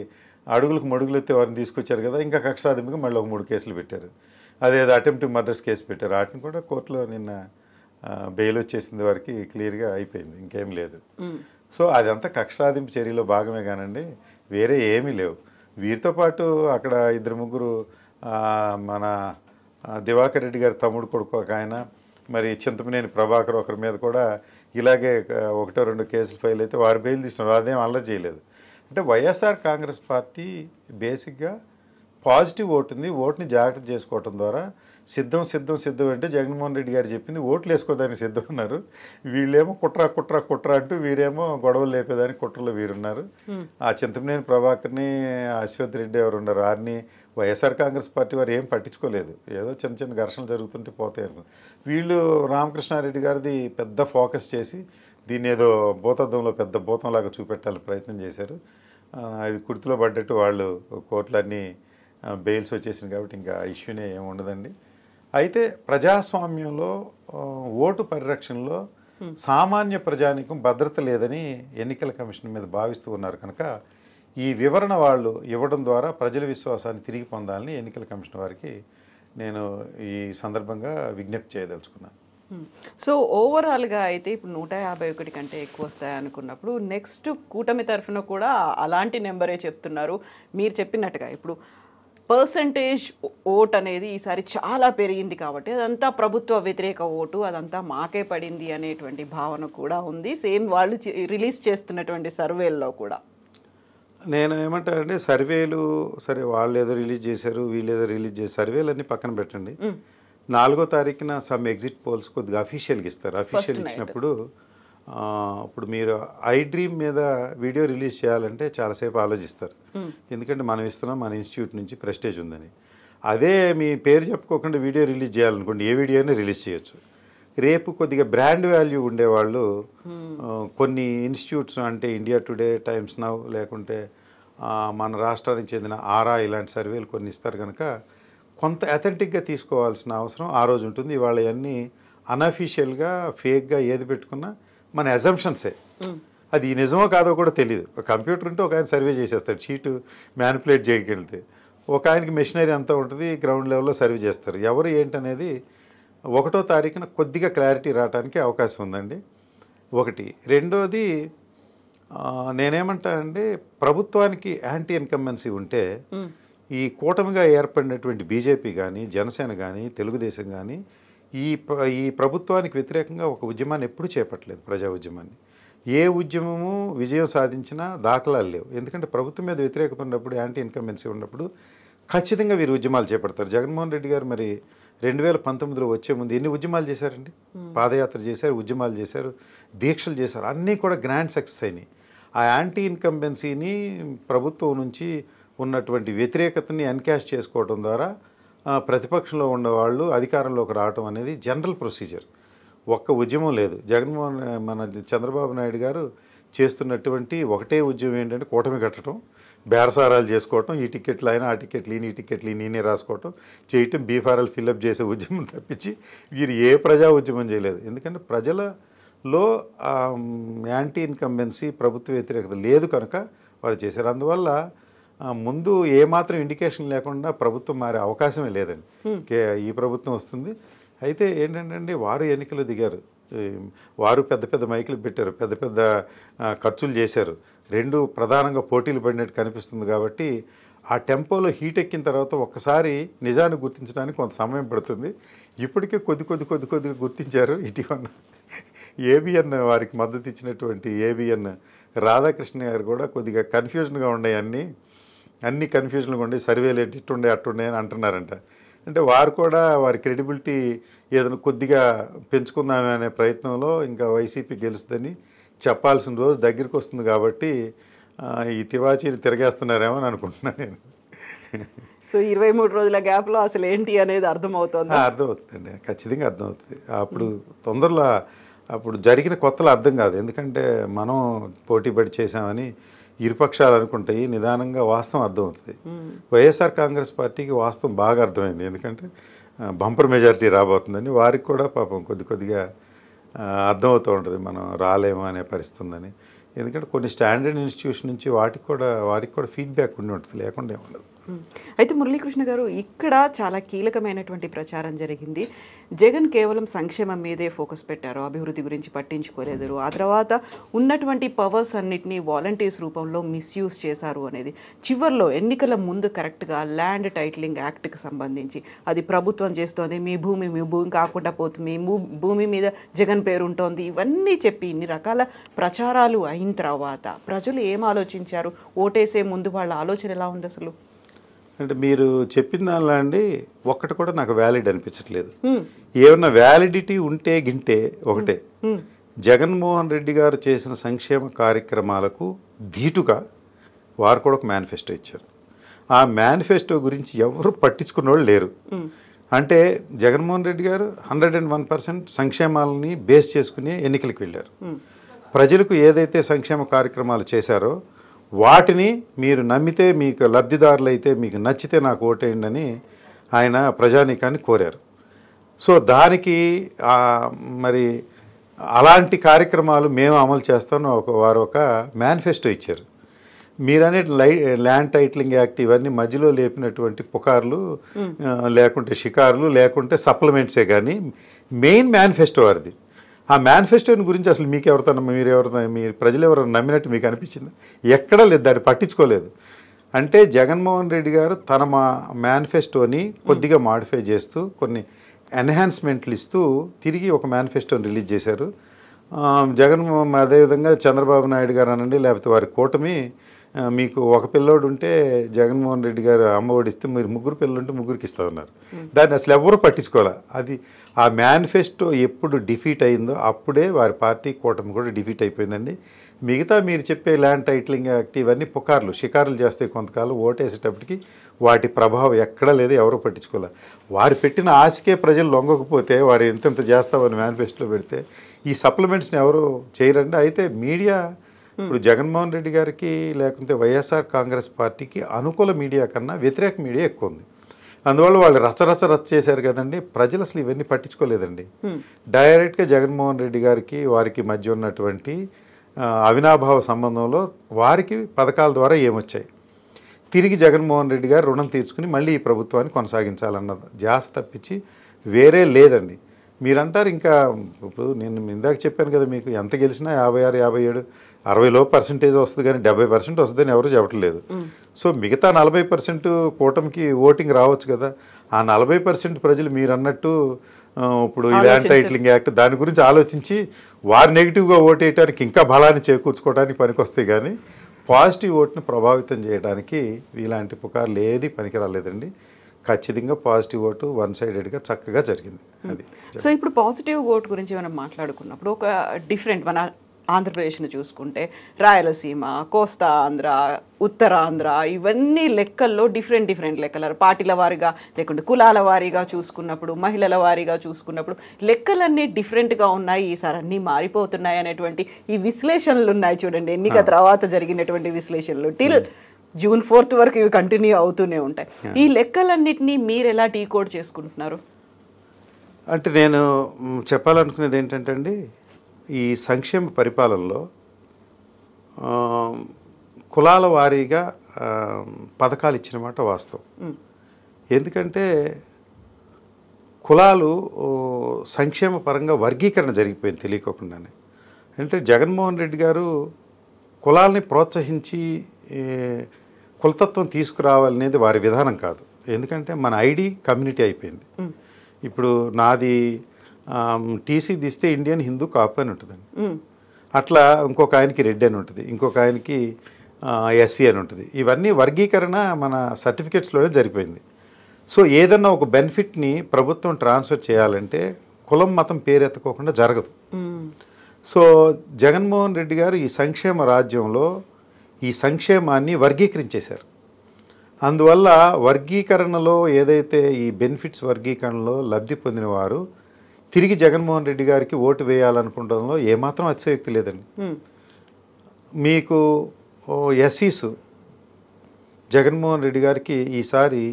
అడుగులకు మడుగులు ఎత్తే వారిని తీసుకొచ్చారు కదా, ఇంకా కక్షాదింపుగా మళ్ళీ ఒక 3 కేసులు పెట్టారు. అదేదో అటెంప్ట్ మర్డర్స్ కేసు పెట్టారు. వాటిని కూడా కోర్టులో నిన్న బెయిల్ వచ్చేసింది, వారికి క్లియర్గా అయిపోయింది, ఇంకేం లేదు. సో అదంతా కక్షాదింపు చర్యలో భాగమే కానండి, వేరే ఏమీ లేవు. వీరితో పాటు అక్కడ 2-3 మన దివాకర్ రెడ్డి గారి తమ్ముడు కొడుకు ఒక ఆయన, మరి చింతమనేని ప్రభాకర్ ఒకరి మీద కూడా ఇలాగే 1-2 కేసులు ఫైల్ అయితే వారు బెయిల్ తీసుకున్నారు. అదేం అల్లరి చేయలేదు. అంటే వైఎస్ఆర్ కాంగ్రెస్ పార్టీ బేసిక్గా పాజిటివ్ ఓటు ఉంది. ఓటుని జాగ్రత్త చేసుకోవటం ద్వారా సిద్ధం సిద్ధం సిద్ధం అంటే జగన్మోహన్ రెడ్డి గారు చెప్పింది ఓట్లు వేసుకోవడానికి సిద్ధం ఉన్నారు. వీళ్ళేమో కుట్ర అంటూ వీరేమో గొడవలు లేపేదానికి కుట్రలో వీరున్నారు. ఆ చింతమనేని ప్రభాకర్ని, అశ్వత్ రెడ్డి ఎవరు ఉన్నారు, వారిని వైఎస్ఆర్ కాంగ్రెస్ పార్టీ వారు ఏం పట్టించుకోలేదు. ఏదో చిన్న చిన్న ఘర్షణలు జరుగుతుంటే పోతాయి అనుకో. వీళ్ళు రామకృష్ణారెడ్డి గారిది పెద్ద ఫోకస్ చేసి దీన్ని ఏదో భూతద్దంలో పెద్ద భూతంలాగా చూపెట్టాలని ప్రయత్నం చేశారు. అది కుర్తిలో పడ్డట్టు వాళ్ళు కోర్టులన్నీ బెయిల్స్ వచ్చేసింది కాబట్టి ఇంకా ఇష్యూనే ఏమి ఉండదండి. అయితే ప్రజాస్వామ్యంలో ఓటు పరిరక్షణలో సామాన్య ప్రజానికం భద్రత లేదని ఎన్నికల కమిషన్ మీద భావిస్తూ ఉన్నారు కనుక ఈ వివరణ వాళ్ళు ఇవ్వడం ద్వారా ప్రజల విశ్వాసాన్ని తిరిగి పొందాలని ఎన్నికల కమిషన్ వారికి నేను ఈ సందర్భంగా విజ్ఞప్తి చేయదలుచుకున్నాను. సో ఓవరాల్గా అయితే ఇప్పుడు 151 కంటే ఎక్కువ వస్తాయి అనుకున్నప్పుడు నెక్స్ట్ కూటమి తరఫున కూడా అలాంటి నెంబరే చెప్తున్నారు. మీరు చెప్పినట్టుగా ఇప్పుడు పర్సంటేజ్ ఓట్ అనేది ఈసారి చాలా పెరిగింది కాబట్టి అదంతా ప్రభుత్వ వ్యతిరేక ఓటు, అదంతా మాకే పడింది అనేటువంటి భావన కూడా ఉంది. సేమ్ వాళ్ళు రిలీజ్ చేస్తున్నటువంటి సర్వేల్లో కూడా. నేను ఏమంటానంటే సర్వేలు సరే, వాళ్ళు ఏదో రిలీజ్ చేశారు, వీళ్ళు ఏదో రిలీజ్ చేశారు, సర్వేలు అన్నీ పక్కన పెట్టండి. 4వ తారీఖున సమ్ ఎగ్జిట్ పోల్స్ కొద్దిగా అఫీషియల్గా ఇస్తారు. అఫీషియల్ ఇచ్చినప్పుడు ఇప్పుడు మీరు ఐ డ్రీమ్ మీద వీడియో రిలీజ్ చేయాలంటే చాలాసేపు ఆలోచిస్తారు. ఎందుకంటే మనం ఇస్తున్నాం మన ఇన్స్టిట్యూట్ నుంచి ప్రెస్టేజ్ ఉందని. అదే మీ పేరు చెప్పుకోకుండా వీడియో రిలీజ్ చేయాలనుకోండి, ఏ వీడియో అయినా రిలీజ్ చేయొచ్చు. రేపు కొద్దిగా బ్రాండ్ వాల్యూ ఉండేవాళ్ళు కొన్ని ఇన్స్టిట్యూట్స్ అంటే ఇండియా టుడే, టైమ్స్ నౌ, లేకుంటే మన రాష్ట్రానికి చెందిన ఆరా ఇలాంటి సర్వేలు కొన్ని ఇస్తారు కనుక కొంత అథెంటిక్గా తీసుకోవాల్సిన అవసరం ఆ రోజు ఉంటుంది. ఇవాళ అన్నీ అన్అఫీషియల్గా ఫేక్గా ఏది పెట్టుకున్నా మన అజంప్షన్సే. అది నిజమో కాదో కూడా తెలియదు. ఒక కంప్యూటర్ ఉంటే ఒక ఆయన సర్వే చేసేస్తాడు, షీటు మ్యానిపులేట్ చేయగలిగితే. ఒక ఆయనకి మెషినరీ అంతా ఉంటుంది, గ్రౌండ్ లెవెల్లో సర్వే చేస్తారు. ఎవరు ఏంటనేది 1వ తారీఖున కొద్దిగా క్లారిటీ రావడానికి అవకాశం ఉందండి. ఒకటి. రెండోది, నేనేమంటానంటే ప్రభుత్వానికి యాంటీ ఇన్కంబెన్సీ ఉంటే ఈ కూటమిగా ఏర్పడినటువంటి బీజేపీ కానీ, జనసేన కానీ, తెలుగుదేశం కానీ ఈ ప్రభుత్వానికి వ్యతిరేకంగా ఒక ఉద్యమాన్ని ఎప్పుడూ చేపట్టలేదు. ప్రజా ఉద్యమాన్ని ఏ ఉద్యమము విజయం సాధించినా దాఖలాలు లేవు. ఎందుకంటే ప్రభుత్వం మీద వ్యతిరేకత ఉన్నప్పుడు, యాంటీ ఇన్కంబెన్సీ ఉన్నప్పుడు ఖచ్చితంగా వీరు ఉద్యమాలు చేపడతారు. జగన్మోహన్ రెడ్డి గారు మరి 2019లో వచ్చే ముందు ఎన్ని ఉద్యమాలు చేశారండి? పాదయాత్ర చేశారు, ఉద్యమాలు చేశారు, దీక్షలు చేశారు, అన్నీ కూడా గ్రాండ్ సక్సెస్ అయినాయి. ఆ యాంటీ ఇన్కంబెన్సీని ప్రభుత్వం నుంచి ఉన్నటువంటి వ్యతిరేకతని ఎన్కాష్ చేసుకోవడం ద్వారా ప్రతిపక్షంలో ఉన్నవాళ్ళు అధికారంలోకి రావడం అనేది జనరల్ ప్రొసీజర్. ఒక్క ఉద్యమం లేదు. మన చంద్రబాబు నాయుడు గారు చేస్తున్నటువంటి ఒకటే ఉద్యమం ఏంటంటే కూటమి కట్టడం, బేరసారాలు చేసుకోవటం, ఈ టికెట్లు అయినా ఆ టికెట్లు ఈయన, ఈ టికెట్లు ఈయనే రాసుకోవటం చేయటం, బీఫారాలు ఫిల్అప్ చేసే ఉద్యమం తప్పించి వీరు ఏ ప్రజా ఉద్యమం చేయలేదు. ఎందుకంటే ప్రజలలో యాంటీ ఇన్కంబెన్సీ, ప్రభుత్వ వ్యతిరేకత లేదు కనుక వారు చేశారు. అందువల్ల ముందు ఏమాత్రం ఇండికేషన్ లేకుండా ప్రభుత్వం మారే అవకాశమే లేదండి. ఈ ప్రభుత్వం వస్తుంది. అయితే ఏంటంటే వారు ఎన్నికలు దిగారు, వారు పెద్ద పెద్ద మైకులు పెట్టారు, పెద్ద పెద్ద ఖర్చులు చేశారు, రెండు ప్రధానంగా పోటీలు పడినట్టు కనిపిస్తుంది. కాబట్టి ఆ టెంపోలో హీట్ ఎక్కిన తర్వాత ఒక్కసారి నిజాన్ని గుర్తించడానికి కొంత సమయం పడుతుంది. ఇప్పటికే కొద్దిగా గుర్తించారు. ఇటీవల ఏబిఎన్ వారికి మద్దతు ఇచ్చినటువంటి ఏబిఎన్ రాధాకృష్ణ గారు కూడా కొద్దిగా కన్ఫ్యూజన్గా ఉన్నాయి, అన్ని కన్ఫ్యూజన్గా ఉండే, సర్వేలు ఏంటి ఇట్టుండే అట్టుండే అని అంటున్నారంట. అంటే వారు కూడా వారి క్రెడిబిలిటీ ఏదైనా కొద్దిగా పెంచుకుందామే అనే ప్రయత్నంలో ఇంకా వైసీపీ గెలుస్తుందని చెప్పాల్సిన రోజు దగ్గరికి వస్తుంది. కాబట్టి ఈ తివాచీని తిరగేస్తున్నారేమో అని అనుకుంటున్నాను నేను. సో 23 రోజుల గ్యాప్లో అసలు ఏంటి అనేది అర్థమవుతుందండి. ఖచ్చితంగా అర్థమవుతుంది. అప్పుడు తొందరలో అప్పుడు జరిగిన కొత్తలో అర్థం కాదు. ఎందుకంటే మనం పోటీపడి చేసామని ఇరుపక్షాలు అనుకుంటాయి, నిదానంగా వాస్తవం అర్థమవుతుంది. వైఎస్ఆర్ కాంగ్రెస్ పార్టీకి వాస్తవం బాగా అర్థమైంది. ఎందుకంటే బంపర్ మెజారిటీ రాబోతుందని వారికి కూడా పాపం కొద్దిగా అర్థమవుతూ ఉంటుంది, మనం రాలేమో అనే పరిస్థితి ఉందని. ఎందుకంటే కొన్ని స్టాండర్డ్ ఇన్స్టిట్యూషన్ నుంచి వారికి కూడా ఫీడ్బ్యాక్ ఉండి ఉంటుంది, లేకుండా ఏముండదు. అయితే మురళీకృష్ణ గారు, ఇక్కడ చాలా కీలకమైనటువంటి ప్రచారం జరిగింది. జగన్ కేవలం సంక్షేమం మీదే ఫోకస్ పెట్టారు, అభివృద్ధి గురించి పట్టించుకోలేదు. ఆ తర్వాత ఉన్నటువంటి పవర్స్ అన్నిటినీ వాలంటీర్స్ రూపంలో మిస్యూజ్ చేశారు అనేది. చివరిలో ఎన్నికల ముందు కరెక్ట్గా ల్యాండ్ టైటిలింగ్ యాక్ట్కి సంబంధించి అది ప్రభుత్వం చేస్తోంది, మీ భూమి కాకుండా పోతుంది, మీ భూమి మీద జగన్ పేరు ఉంటుంది, ఇవన్నీ చెప్పి ఇన్ని రకాల ప్రచారాలు అయిన తర్వాత ప్రజలు ఏం ఆలోచించారు? ఓటేసే ముందు వాళ్ళ ఆలోచన ఎలా ఉంది అసలు? అంటే మీరు చెప్పిన దానిలో అండి ఒక్కటి కూడా నాకు వ్యాలిడ్ అనిపించట్లేదు. ఏమన్నా వ్యాలిడిటీ ఉంటే గింటే ఒకటే, జగన్మోహన్ రెడ్డి గారు చేసిన సంక్షేమ కార్యక్రమాలకు ధీటుగా వారు కూడా ఒక మేనిఫెస్టో ఇచ్చారు. ఆ మేనిఫెస్టో గురించి ఎవరు పట్టించుకున్న వాళ్ళు లేరు. అంటే జగన్మోహన్ రెడ్డి గారు 101% సంక్షేమాలని బేస్ చేసుకుని ఎన్నికలకు వెళ్ళారు. ప్రజలకు ఏదైతే సంక్షేమ కార్యక్రమాలు చేశారో వాటిని మీరు నమ్మితే, మీకు లబ్ధిదారులు అయితే మీకు నచ్చితే నాకు ఓటేయండి అని ఆయన ప్రజానీకాన్ని కోరారు. సో దానికి మరి అలాంటి కార్యక్రమాలు మేము అమలు చేస్తామని వారు ఒక మేనిఫెస్టో ఇచ్చారు. మీరనే ల్యాండ్ టైటిలింగ్ యాక్ట్ ఇవన్నీ మధ్యలో లేపినటువంటి పుకార్లు, లేకుంటే షికారులు, లేకుంటే సప్లిమెంట్సే కానీ మెయిన్ మేనిఫెస్టో వారిది. ఆ మేనిఫెస్టోని గురించి అసలు మీకు మీరు ప్రజలు ఎవరైనా నమ్మినట్టు మీకు అనిపించింది? ఎక్కడా లేదు, దాన్ని పట్టించుకోలేదు. అంటే జగన్మోహన్ రెడ్డి గారు తన మేనిఫెస్టోని కొద్దిగా మాడిఫై చేస్తూ కొన్ని ఎన్హాన్స్మెంట్లు ఇస్తూ తిరిగి ఒక మేనిఫెస్టోని రిలీజ్ చేశారు. అదేవిధంగా చంద్రబాబు నాయుడు గారు అనండి, లేకపోతే వారి కూటమి, మీకు ఒక పిల్లోడు ఉంటే జగన్మోహన్ రెడ్డి గారు అమ్మ ఒడిస్తే మీరు ముగ్గురు పిల్లలు ఉంటే ముగ్గురికి ఇస్తా ఉన్నారు. దాన్ని అసలు ఎవరు పట్టించుకోవాలి. అది ఆ మేనిఫెస్టో ఎప్పుడు డిఫీట్ అయిందో అప్పుడే వారి పార్టీ కూటమి కూడా డిఫీట్ అయిపోయిందండి. మిగతా మీరు చెప్పే ల్యాండ్ టైటిలింగ్ యాక్ట్ ఇవన్నీ పుకార్లు, షికారులు చేస్తే కొంతకాలం ఓటేసేటప్పటికి వాటి ప్రభావం ఎక్కడా లేదు, ఎవరు పట్టించుకోవాలి. వారు పెట్టిన ఆశకే ప్రజలు లొంగకపోతే వారు ఎంతెంత చేస్తామని మేనిఫెస్టోలో పెడితే ఈ సప్లిమెంట్స్ని ఎవరు చేయరండి. అయితే మీడియా ఇప్పుడు జగన్మోహన్ రెడ్డి గారికి లేకుంటే వైఎస్ఆర్ కాంగ్రెస్ పార్టీకి అనుకూల మీడియా కన్నా వ్యతిరేక మీడియా ఎక్కువ ఉంది. అందువల్ల వాళ్ళు రచ్చ చేశారు కదండి. ప్రజలు అసలు ఇవన్నీ పట్టించుకోలేదండి. డైరెక్ట్గా జగన్మోహన్ రెడ్డి గారికి వారికి మధ్య ఉన్నటువంటి అవినాభావ సంబంధంలో వారికి పథకాల ద్వారా ఏమొచ్చాయి, తిరిగి జగన్మోహన్ రెడ్డి గారు రుణం తీర్చుకుని మళ్ళీ ఈ ప్రభుత్వాన్ని కొనసాగించాలన్నది ధ్యాస తప్పించి వేరే లేదండి. మీరంటారు ఇంకా, ఇప్పుడు నేను ఇందాక చెప్పాను కదా మీకు, ఎంత గెలిచినా 56, 57, 60% వస్తుంది కానీ 70% వస్తుందని ఎవరు చెప్పట్లేదు. సో మిగతా 40% కూటమికి ఓటింగ్ రావచ్చు కదా. ఆ 40% ప్రజలు మీరు అన్నట్టు ఇప్పుడు ఈ ల్యాండ్ టైటిలింగ్ యాక్ట్ దాని గురించి ఆలోచించి వారు నెగిటివ్గా ఓటేయడానికి ఇంకా బలాన్ని చేకూర్చుకోవడానికి పనికొస్తాయి కానీ పాజిటివ్ ఓట్ని ప్రభావితం చేయడానికి ఇలాంటి పుకార్లు ఏది పనికి రాలేదండి. ఖచ్చితంగా పాజిటివ్ ఓటు వన్ సైడెడ్గా చక్కగా జరిగింది. అది సో ఇప్పుడు పాజిటివ్ ఓటు గురించి మనం మాట్లాడుకున్నప్పుడు ఒక డిఫరెంట్ మన ఆంధ్రప్రదేశ్ను చూసుకుంటే రాయలసీమ, కోస్తా ఆంధ్ర, ఉత్తరాంధ్ర ఇవన్నీ లెక్కల్లో డిఫరెంట్ లెక్కలు, పార్టీల వారీగా లేకుంటే కులాల వారీగా చూసుకున్నప్పుడు, మహిళల వారీగా చూసుకున్నప్పుడు లెక్కలన్నీ డిఫరెంట్గా ఉన్నాయి. ఈసారి అన్నీ మారిపోతున్నాయి అనేటువంటి ఈ విశ్లేషణలు ఉన్నాయి చూడండి. ఎన్నిక తర్వాత జరిగినటువంటి విశ్లేషణలు టిల్ June 4th వరకు ఇవి కంటిన్యూ అవుతూనే ఉంటాయి. ఈ లెక్కలన్నింటినీ మీరు ఎలా డీకోడ్ చేసుకుంటున్నారు? అంటే నేను చెప్పాలనుకునేది ఏంటంటే అండి, ఈ సంక్షేమ పరిపాలనలో కులాల వారీగా పథకాలు ఇచ్చిన మాట వాస్తవం. ఎందుకంటే కులాలు సంక్షేమ పరంగా వర్గీకరణ జరిగిపోయింది తెలియకోకుండానే. అంటే జగన్మోహన్ రెడ్డి గారు కులాలని ప్రోత్సహించి కులతత్వం తీసుకురావాలనేది వారి విధానం కాదు. ఎందుకంటే మన ఐడి కమ్యూనిటీ అయిపోయింది. ఇప్పుడు నాది టీసీ తీస్తే ఇండియన్ హిందూ కాపు అని ఉంటుందండి. అట్లా ఇంకొక ఆయనకి రెడ్డి అని ఉంటుంది, ఇంకొక ఆయనకి ఎస్సీ అని ఉంటుంది. ఇవన్నీ వర్గీకరణ మన సర్టిఫికెట్స్లోనే జరిగిపోయింది. సో ఏదన్నా ఒక బెనిఫిట్ని ప్రభుత్వం ట్రాన్స్ఫర్ చేయాలంటే కులం మతం పేరెత్తుకోకుండా జరగదు. సో జగన్మోహన్ రెడ్డి గారు ఈ సంక్షేమ రాజ్యంలో ఈ సంక్షేమాన్ని వర్గీకరించేశారు. అందువల్ల వర్గీకరణలో ఏదైతే ఈ బెనిఫిట్స్ వర్గీకరణలో లబ్ధి పొందిన వారు తిరిగి జగన్మోహన్ రెడ్డి గారికి ఓటు వేయాలనుకుంటంలో ఏమాత్రం అతిశయోక్తి లేదండి. మీకు ఎస్సీస్ జగన్మోహన్ రెడ్డి గారికి ఈసారి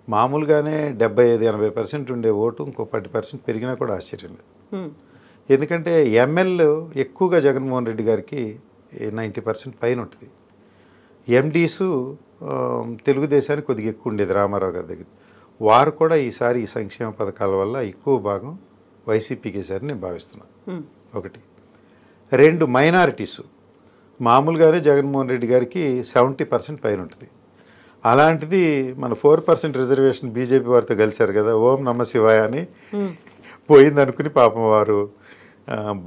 మామూలుగానే 75-80% ఉండే ఓటు ఇంకో 10% పెరిగినా కూడా ఆశ్చర్యం లేదు. ఎందుకంటే ఎంఎల్ ఎక్కువగా జగన్మోహన్ రెడ్డి గారికి 90% పైన ఉంటుంది. ఎండీసు తెలుగుదేశానికి కొద్దిగా ఎక్కువ ఉండేది రామారావు గారి దగ్గర. వారు కూడా ఈసారి ఈ సంక్షేమ పథకాల వల్ల ఎక్కువ భాగం వైసీపీకి వేశారని నేను భావిస్తున్నాను. ఒకటి. 2 మైనారిటీసు మామూలుగానే జగన్మోహన్ రెడ్డి గారికి 70% పైన ఉంటుంది. అలాంటిది మన 4% రిజర్వేషన్ బీజేపీ వారితో కలిశారు కదా, ఓం నమ శివాయ అని పోయిందనుకుని పాపం వారు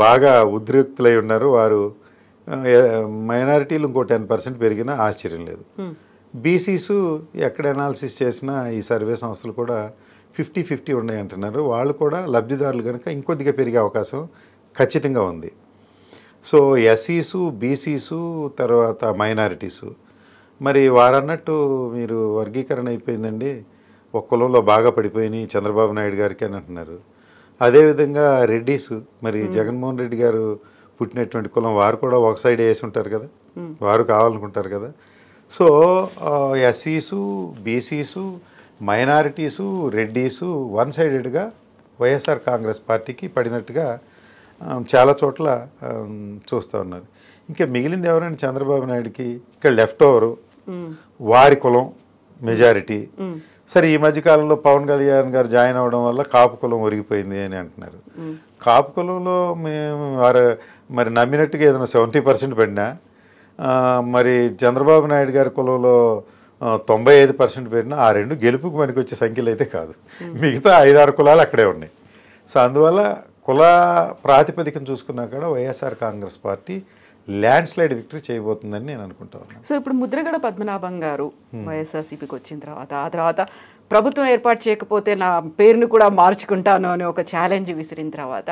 బాగా ఉద్రిక్తులై ఉన్నారు. వారు మైనారిటీలు ఇంకో 10% పెరిగినా ఆశ్చర్యం లేదు. బీసీసు ఎక్కడ అనాలిసిస్ చేసినా ఈ సర్వే సంస్థలు కూడా 50-50 ఉన్నాయి అంటున్నారు. వాళ్ళు కూడా లబ్ధిదారులు కనుక ఇంకొద్దిగా పెరిగే అవకాశం ఖచ్చితంగా ఉంది. సో ఎస్సీసు, బీసీసు, తర్వాత మైనారిటీసు, మరి వారన్నట్టు మీరు వర్గీకరణ అయిపోయిందండి, ఒక కులంలో బాగా పడిపోయినాయి చంద్రబాబు నాయుడు గారికి అని అంటున్నారు. అదేవిధంగా రెడ్డీసు, మరి జగన్మోహన్ రెడ్డి గారు పుట్టినటువంటి కులం వారు కూడా ఒక సైడ్ వేసి ఉంటారు కదా, వారు కావాలనుకుంటారు కదా. సో ఎస్సీసు, బీసీసు, మైనారిటీసు, రెడ్డీసు వన్ సైడెడ్గా వైఎస్ఆర్ కాంగ్రెస్ పార్టీకి పడినట్టుగా చాలా చోట్ల చూస్తూ ఉన్నారు. ఇంకా మిగిలింది ఎవరైనా చంద్రబాబు నాయుడుకి ఇక్కడ లెఫ్ట్ ఓవరు వారి కులం మెజారిటీ. సరే ఈ మధ్యకాలంలో పవన్ కళ్యాణ్ గారు జాయిన్ అవ్వడం వల్ల కాపు కులం ఒరిగిపోయింది అని అంటున్నారు. కాపు కులంలో మేము మరి నమ్మినట్టుగా ఏదైనా 70% పడినా, మరి చంద్రబాబు నాయుడు గారి కులంలో 95% పెరిగినా ఆ రెండు గెలుపుకు మనకి వచ్చే సంఖ్యలు అయితే కాదు. మిగతా 5-6 కులాలు అక్కడే ఉన్నాయి. సో అందువల్ల కుల ప్రాతిపదికను చూసుకున్నా కూడా YSR Congress party landslide victory చేయబోతుందని నేను అనుకుంటా ఉన్నాను. సో ఇప్పుడు ముద్రగడ పద్మనాభం గారు వైఎస్ఆర్సీపీకి వచ్చిన తర్వాత ప్రభుత్వం ఏర్పాటు చేయకపోతే నా పేరును కూడా మార్చుకుంటాను అని ఒక ఛాలెంజ్ విసిరిన తర్వాత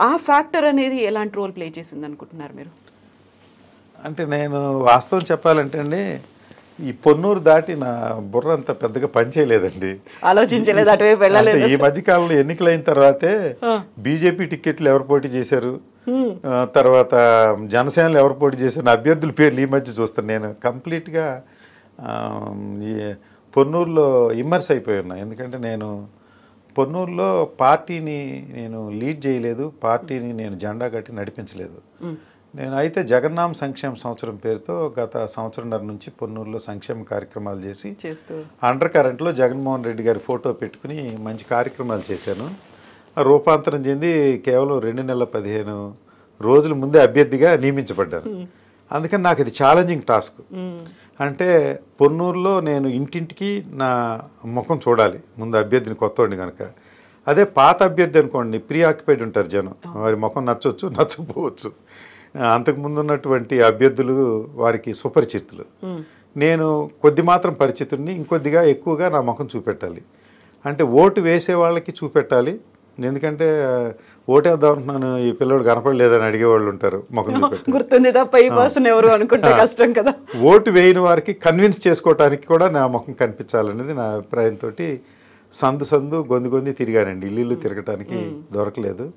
ఆ ఫ్యాక్టర్ అనేది ఎలాంటి రోల్ ప్లే చేసింది అనుకుంటున్నారు మీరు? అంటే నేను వాస్తవం చెప్పాలంటే అండి, ఈ పొన్నూరు దాటి నా బుర్ర అంత పెద్దగా పనిచేయలేదండి, ఆలోచించలేదు, అటువైపు వెళ్ళలేదు. ఈ మధ్యకాలంలో ఎన్నికలైన తర్వాతే బీజేపీ టికెట్లు ఎవరు పోటీ చేశారు, తర్వాత జనసేనలు ఎవరు పోటీ చేశారు, అభ్యర్థుల పేర్లు ఈ మధ్య చూస్తాను. నేను కంప్లీట్గా ఈ పొన్నూరులో ఇమ్మర్స్ అయిపోయి ఉన్నా. ఎందుకంటే నేను పొన్నూరులో పార్టీని నేను లీడ్ చేయలేదు, పార్టీని నేను జెండా కట్టి నడిపించలేదు. నేను అయితే జగన్నామ సంక్షేమ సంవత్సరం పేరుతో గత సంవత్సరంన్నర నుంచి పొన్నూరులో సంక్షేమ కార్యక్రమాలు చేసి అండర్ కరెంట్లో జగన్మోహన్ రెడ్డి గారి ఫోటో పెట్టుకుని మంచి కార్యక్రమాలు చేశాను. రూపాంతరం చెంది కేవలం 2 నెలల 15 రోజుల ముందే అభ్యర్థిగా నియమించబడ్డాను. అందుకని నాకు ఇది ఛాలెంజింగ్ టాస్క్. అంటే పొన్నూరులో నేను ఇంటింటికి నా ముఖం చూడాలి ముందు, అభ్యర్థిని కొత్తవాడిని కనుక. అదే పాత అభ్యర్థి అనుకోండి, ప్రీ ఆక్యుపైడ్ ఉంటారు జనం, వారి ముఖం నచ్చవచ్చు నచ్చకపోవచ్చు. అంతకుముందు ఉన్నటువంటి అభ్యర్థులు వారికి సుపరిచితులు, నేను కొద్ది మాత్రం పరిచితుడిని, ఇంకొద్దిగా ఎక్కువగా నా ముఖం చూపెట్టాలి. అంటే ఓటు వేసే వాళ్ళకి చూపెట్టాలి, ఎందుకంటే ఓటేద్దాం అంటున్నాను ఈ పిల్లడు కనపడలేదని అడిగేవాళ్ళు ఉంటారు, ముఖం గుర్తుంది తప్ప ఈ పర్సన్ ఎవరు అనుకుంటే కష్టం కదా. ఓటు వేయని వారికి కన్విన్స్ చేసుకోవటానికి కూడా నా ముఖం కనిపించాలనేది నా అభిప్రాయంతో సందు గొంది తిరిగానండి. ఇల్లు తిరగటానికి దొరకలేదు.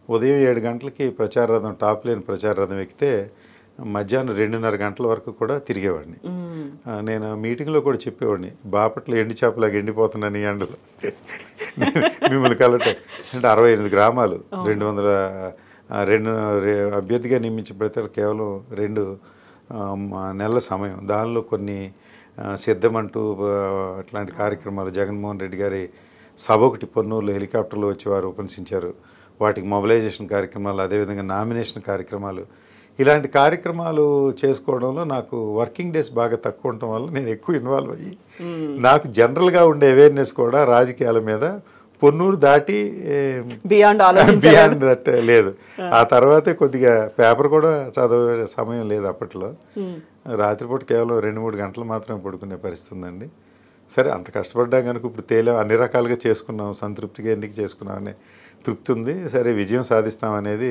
ఉదయం 7 గంటలకి ప్రచార రథం, టాప్ లేని ప్రచార రథం ఎక్కితే మధ్యాహ్నం 2:30 గంటల వరకు కూడా తిరిగేవాడిని. నేను మీటింగ్లో కూడా చెప్పేవాడిని, బాపట్ల ఎండి చేపలాగా ఎండిపోతున్నాను ఈ ఎండలో మిమ్మల్ని కలటం. అంటే 68 గ్రామాలు, 202 అభ్యర్థిగా నియమించబడితే కేవలం 2 నెలల సమయం, దానిలో కొన్ని సిద్ధమంటూ అట్లాంటి కార్యక్రమాలు, జగన్మోహన్ రెడ్డి గారి సభ ఒకటి పొన్నూరులో హెలికాప్టర్లో వచ్చి వారు ఉపన్యసించారు, వాటికి మొబిలైజేషన్ కార్యక్రమాలు, అదేవిధంగా నామినేషన్ కార్యక్రమాలు, ఇలాంటి కార్యక్రమాలు చేసుకోవడంలో నాకు వర్కింగ్ డేస్ బాగా తక్కువ ఉండటం వల్ల నేను ఎక్కువ ఇన్వాల్వ్ అయ్యి నాకు జనరల్గా ఉండే అవేర్నెస్ కూడా రాజకీయాల మీద పొన్నూరు దాటి బియాండ్ దట్ లేదు. ఆ తర్వాతే కొద్దిగా పేపర్ కూడా చదివే సమయం లేదు అప్పట్లో. రాత్రిపూట కేవలం 2-3 గంటలు మాత్రమే పడుకునే పరిస్థితి ఉందండి. సరే అంత కష్టపడ్డా కనుక ఇప్పుడు అన్ని రకాలుగా చేసుకున్నాం, సంతృప్తిగా ఎందుకు చేసుకున్నాం అనే తృప్తి ఉంది. సరే విజయం సాధిస్తామనేది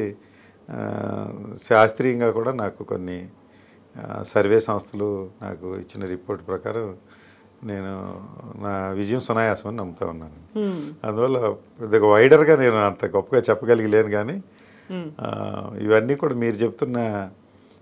శాస్త్రీయంగా కూడా నాకు కొన్ని సర్వే సంస్థలు నాకు ఇచ్చిన రిపోర్ట్ ప్రకారం నేను నా విజయం సునాయాసం అని నమ్ముతా ఉన్నాను. అందువల్ల పెద్దగా వైడర్గా నేను అంత గొప్పగా చెప్పగలిగలేను, కానీ ఇవన్నీ కూడా మీరు చెప్తున్న